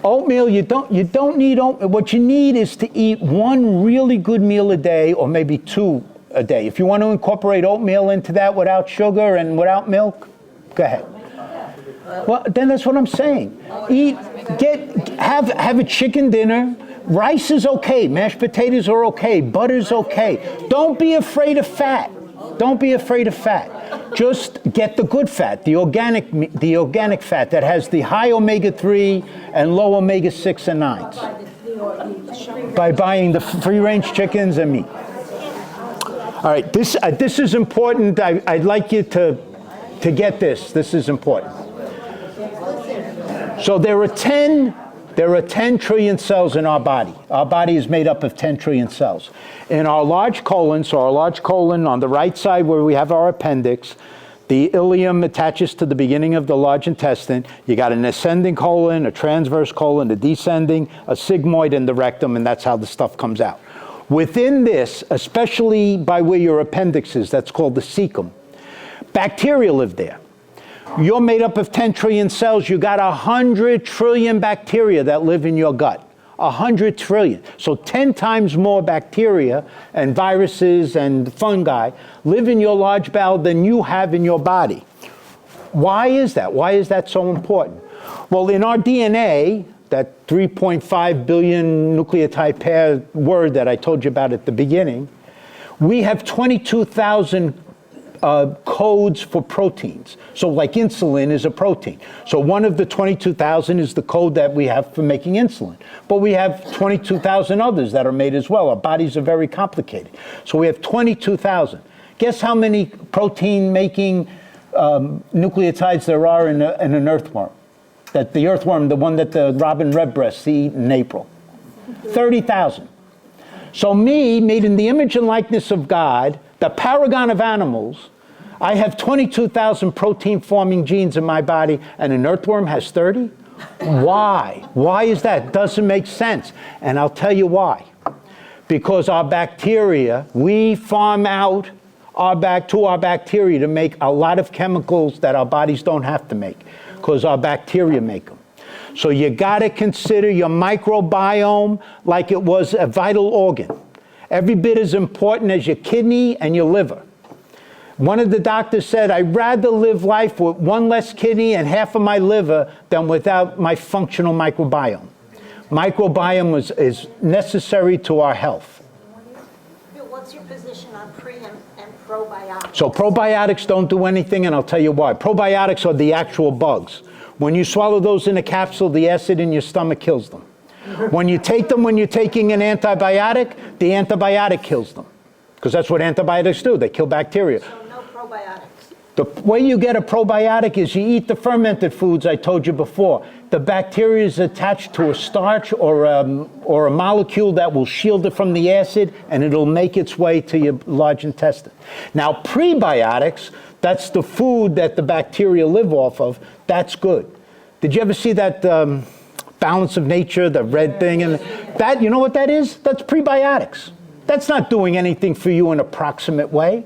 Oatmeal, you don't need oatmeal. What you need is to eat one really good meal a day, or maybe 2 a day. If you want to incorporate oatmeal into that without sugar and without milk, go ahead. Well, then that's what I'm saying. Have a chicken dinner. Rice is okay. Mashed potatoes are okay. Butter's okay. Don't be afraid of fat. Don't be afraid of fat. Just get the good fat, the organic fat that has the high omega-3 and low omega-6 and 9s. By buying the free-range chickens and meat. All right, this is important. I'd like you to get this. This is important. So there are 10 trillion cells in our body. Our body is made up of 10 trillion cells. In our large colon, so our large colon on the right side where we have our appendix, the ileum attaches to the beginning of the large intestine. You got an ascending colon, a transverse colon, a descending, a sigmoid, and the rectum, and that's how the stuff comes out. Within this, especially by where your appendix is, that's called the cecum, bacteria live there. You're made up of 10 trillion cells. You got 100 trillion bacteria that live in your gut. 100 trillion. So 10 times more bacteria and viruses and fungi live in your large bowel than you have in your body. Why is that? Why is that so important? Well, in our DNA, that 3.5 billion nucleotide pair word that I told you about at the beginning, we have 22,000 codes for proteins. So like insulin is a protein. So one of the 22,000 is the code that we have for making insulin. But we have 22,000 others that are made as well. Our bodies are very complicated. So we have 22,000. Guess how many protein-making nucleotides there are in an earthworm? That the earthworm, the one that the robin redbreasts eat in April. 30,000. So me, made in the image and likeness of God, the paragon of animals, I have 22,000 protein-forming genes in my body, and an earthworm has 30? Why? Why is that? Doesn't make sense. And I'll tell you why. Because our bacteria, we farm out to our bacteria to make a lot of chemicals that our bodies don't have to make, because our bacteria make them. So you got to consider your microbiome like it was a vital organ. Every bit as important as your kidney and your liver. One of the doctors said, I'd rather live life with one less kidney and half of my liver than without my functional microbiome. Microbiome is necessary to our health. Bill, what's your position on pre and probiotics? So probiotics don't do anything, and I'll tell you why. Probiotics are the actual bugs. When you swallow those in a capsule, the acid in your stomach kills them. When you take them when you're taking an antibiotic, the antibiotic kills them. Because that's what antibiotics do. They kill bacteria. So no probiotics. The way you get a probiotic is you eat the fermented foods I told you before. The bacteria is attached to a starch or a molecule that will shield it from the acid, and it'll make its way to your large intestine. Now, prebiotics, that's the food that the bacteria live off of. That's good. Did you ever see that Balance of Nature, the red thing? And that, you know what that is? That's prebiotics. That's not doing anything for you in a proximate way.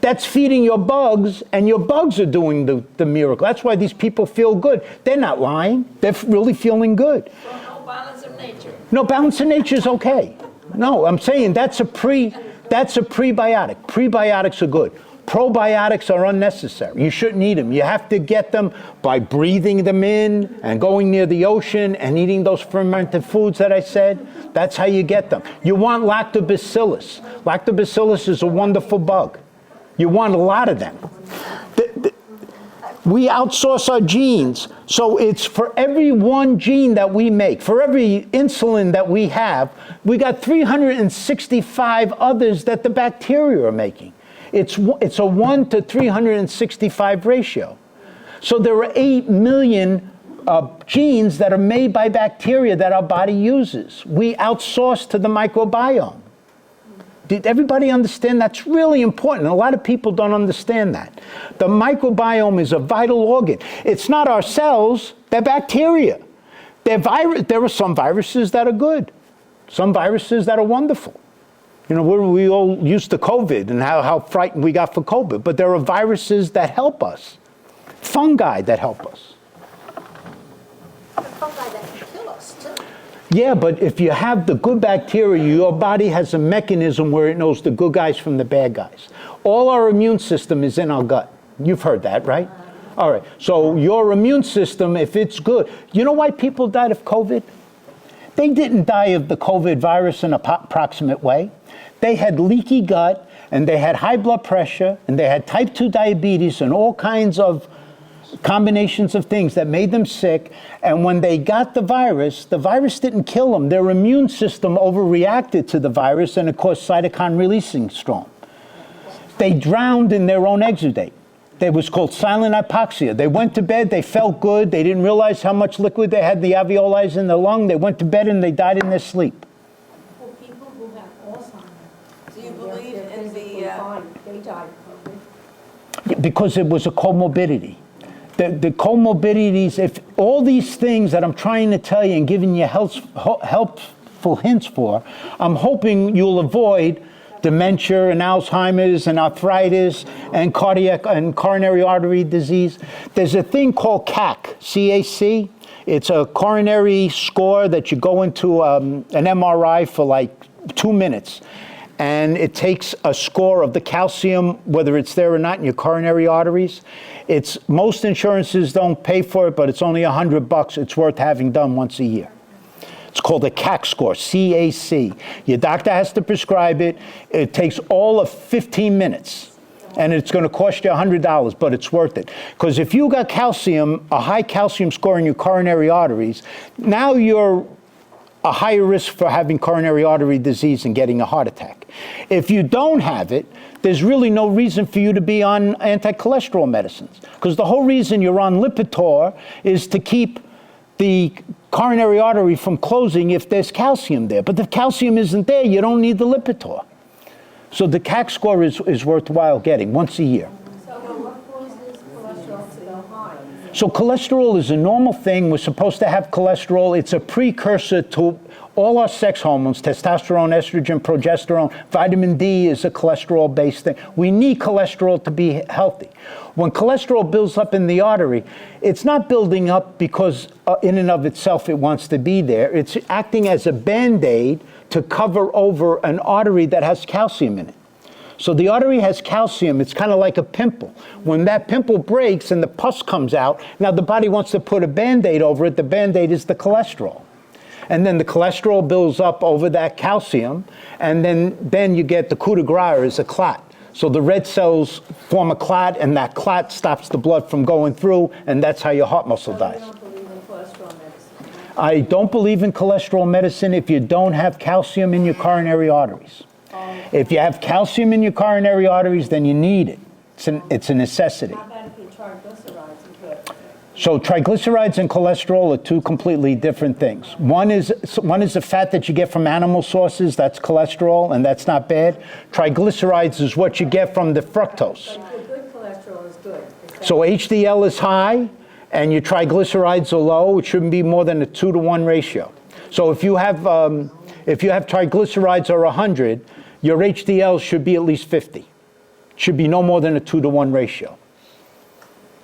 That's feeding your bugs, and your bugs are doing the miracle. That's why these people feel good. They're not lying. They're really feeling good. So no balance of nature. No, Balance of Nature is okay. No, I'm saying that's a prebiotic. Prebiotics are good. Probiotics are unnecessary. You shouldn't eat them. You have to get them by breathing them in and going near the ocean and eating those fermented foods that I said. That's how you get them. You want lactobacillus. Lactobacillus is a wonderful bug. You want a lot of them. We outsource our genes. So it's for every one gene that we make, for every insulin that we have, we got 365 others that the bacteria are making. It's a 1 to 365 ratio. So there are 8 million genes that are made by bacteria that our body uses. We outsource to the microbiome. Did everybody understand? That's really important. A lot of people don't understand that. The microbiome is a vital organ. It's not our cells, they're bacteria. There are some viruses that are good, some viruses that are wonderful. You know, we all used to COVID and how frightened we got for COVID, but there are viruses that help us, fungi that help us. The fungi that can kill us, too. Yeah, but if you have the good bacteria, your body has a mechanism where it knows the good guys from the bad guys. All our immune system is in our gut. You've heard that, right? All right, so your immune system, if it's good, you know why people died of COVID? They didn't die of the COVID virus in an approximate way. They had leaky gut, and they had high blood pressure, and they had type 2 diabetes, and all kinds of combinations of things that made them sick. And when they got the virus didn't kill them. Their immune system overreacted to the virus, and it caused cytokine releasing storm. They drowned in their own exudate. It was called silent hypoxia. They went to bed, they felt good, they didn't realize how much liquid they had in the alveoli in the lung. They went to bed and they died in their sleep. Well, people who have Alzheimer's. Do you believe in physically the, fine. They died of COVID. Because it was a comorbidity. The comorbidities, if all these things that I'm trying to tell you and giving you helpful hints for, I'm hoping you'll avoid dementia and Alzheimer's and arthritis and cardiac and coronary artery disease. There's a thing called CAC, C-A-C. It's a coronary score that you go into an MRI for like 2 minutes. And it takes a score of the calcium, whether it's there or not, in your coronary arteries. Most insurances don't pay for it, but it's only $100. It's worth having done once a year. It's called a CAC score, C-A-C. Your doctor has to prescribe it. It takes all of 15 minutes, and it's going to cost you $100, but it's worth it. Because if you got calcium, a high calcium score in your coronary arteries, now you're a higher risk for having coronary artery disease and getting a heart attack. If you don't have it, there's really no reason for you to be on anti-cholesterol medicines. Because the whole reason you're on Lipitor is to keep the coronary artery from closing if there's calcium there. But if calcium isn't there, you don't need the Lipitor. So the CAC score is worthwhile getting once a year. So what causes cholesterol to go high? So cholesterol is a normal thing. We're supposed to have cholesterol. It's a precursor to all our sex hormones, testosterone, estrogen, progesterone. Vitamin D is a cholesterol-based thing. We need cholesterol to be healthy. When cholesterol builds up in the artery, it's not building up because in and of itself it wants to be there. It's acting as a Band-Aid to cover over an artery that has calcium in it. So the artery has calcium. It's kind of like a pimple. When that pimple breaks and the pus comes out, now the body wants to put a Band-Aid over it. The Band-Aid is the cholesterol. And then the cholesterol builds up over that calcium, and then you get the coup de grace is a clot. So the red cells form a clot, and that clot stops the blood from going through, and that's how your heart muscle dies. I don't believe in cholesterol medicine. I don't believe in cholesterol medicine if you don't have calcium in your coronary arteries. If you have calcium in your coronary arteries, then you need it. It's a necessity. How about if you triglycerides and good? So triglycerides and cholesterol are two completely different things. One is the fat that you get from animal sources, that's cholesterol, and that's not bad. Triglycerides is what you get from the fructose. The good cholesterol is good. So HDL is high, and your triglycerides are low. It shouldn't be more than a 2-to-1 ratio. So if you have triglycerides are 100, your HDL should be at least 50. It should be no more than a 2-to-1 ratio.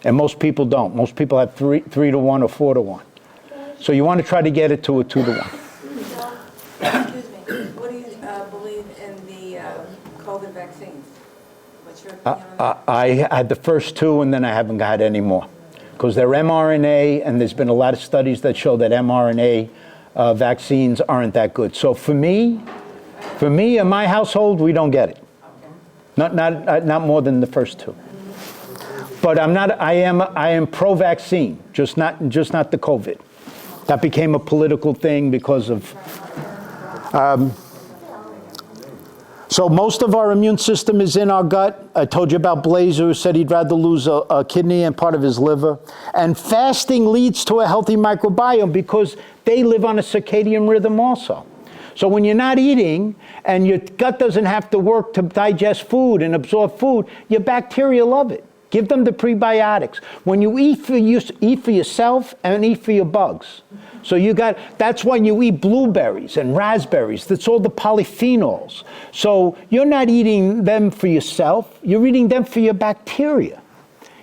And most people don't. Most people have 3-to-1 or 4-to-1. So you want to try to get it to a 2-to-1. excuse me, what do you believe in the COVID vaccines? What's your opinion on that? I had the first 2, and then I haven't had any more. Because they're mRNA, and there's been a lot of studies that show that mRNA vaccines aren't that good. So for me, in my household, we don't get it. Not more than the first 2. But I am pro-vaccine, just not the COVID. That became a political thing because of. So most of our immune system is in our gut. I told you about Blazer, who said he'd rather lose a kidney and part of his liver. And fasting leads to a healthy microbiome because they live on a circadian rhythm also. So when you're not eating and your gut doesn't have to work to digest food and absorb food, your bacteria love it. Give them the prebiotics. When you eat for yourself and eat for your bugs. So that's when you eat blueberries and raspberries. That's all the polyphenols. So you're not eating them for yourself. You're eating them for your bacteria.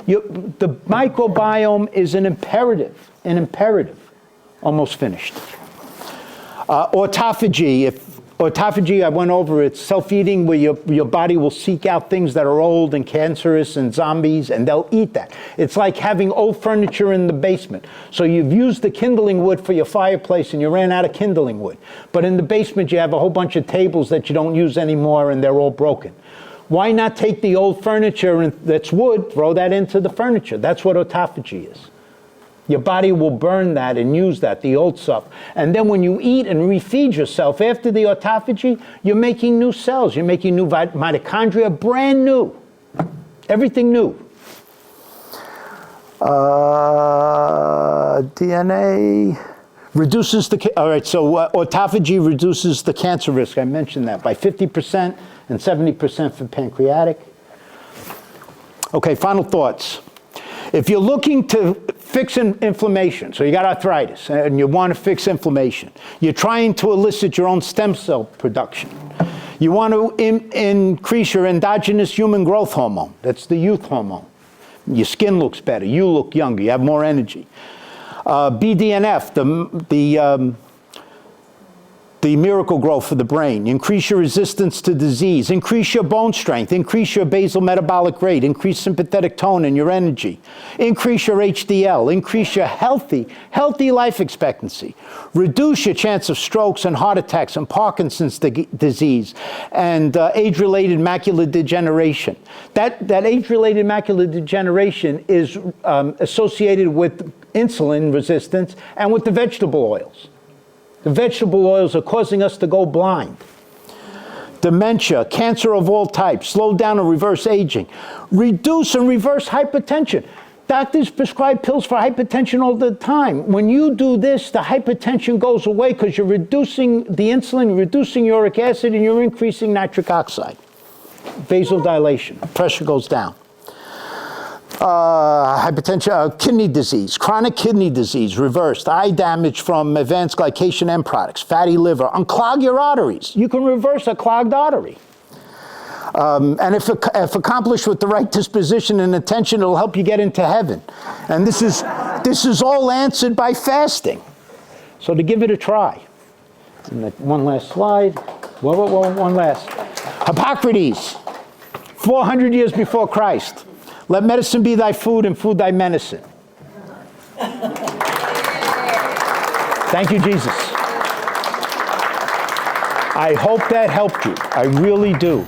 The microbiome is an imperative. Almost finished. Autophagy, autophagy, I went over, it's self-eating where your body will seek out things that are old and cancerous and zombies, and they'll eat that. It's like having old furniture in the basement. So you've used the kindling wood for your fireplace and you ran out of kindling wood. But in the basement you have a whole bunch of tables that you don't use anymore and they're all broken. Why not take the old furniture that's wood, throw that into the furniture? That's what autophagy is. Your body will burn that and use that, the old stuff. And then when you eat and refeed yourself after the autophagy, you're making new cells. You're making new mitochondria, brand new. Everything new. DNA reduces the, all right, so autophagy reduces the cancer risk. I mentioned that by 50% and 70% for pancreatic. Okay, final thoughts. If you're looking to fix inflammation, so you got arthritis and you want to fix inflammation, you're trying to elicit your own stem cell production. You want to increase your endogenous human growth hormone. That's the youth hormone. Your skin looks better. You look younger. You have more energy. BDNF, the miracle growth for the brain. Increase your resistance to disease. Increase your bone strength. Increase your basal metabolic rate. Increase sympathetic tone and your energy. Increase your HDL. Increase your healthy life expectancy. Reduce your chance of strokes and heart attacks and Parkinson's disease and age-related macular degeneration. That age-related macular degeneration is associated with insulin resistance and with the vegetable oils. The vegetable oils are causing us to go blind. Dementia, cancer of all types, slow down and reverse aging, reduce and reverse hypertension. Doctors prescribe pills for hypertension all the time. When you do this, the hypertension goes away because you're reducing the insulin, reducing uric acid, and you're increasing nitric oxide. Vasodilation, pressure goes down. Hypertension, kidney disease, chronic kidney disease, reversed, eye damage from advanced glycation end products, fatty liver, unclog your arteries. You can reverse a clogged artery. And if accomplished with the right disposition and attention, it'll help you get into heaven. And this is all answered by fasting. So to give it a try. And one last slide. One last. Hippocrates, 400 years before Christ. Let medicine be thy food and food thy medicine. Thank you, Jesus. I hope that helped you. I really do.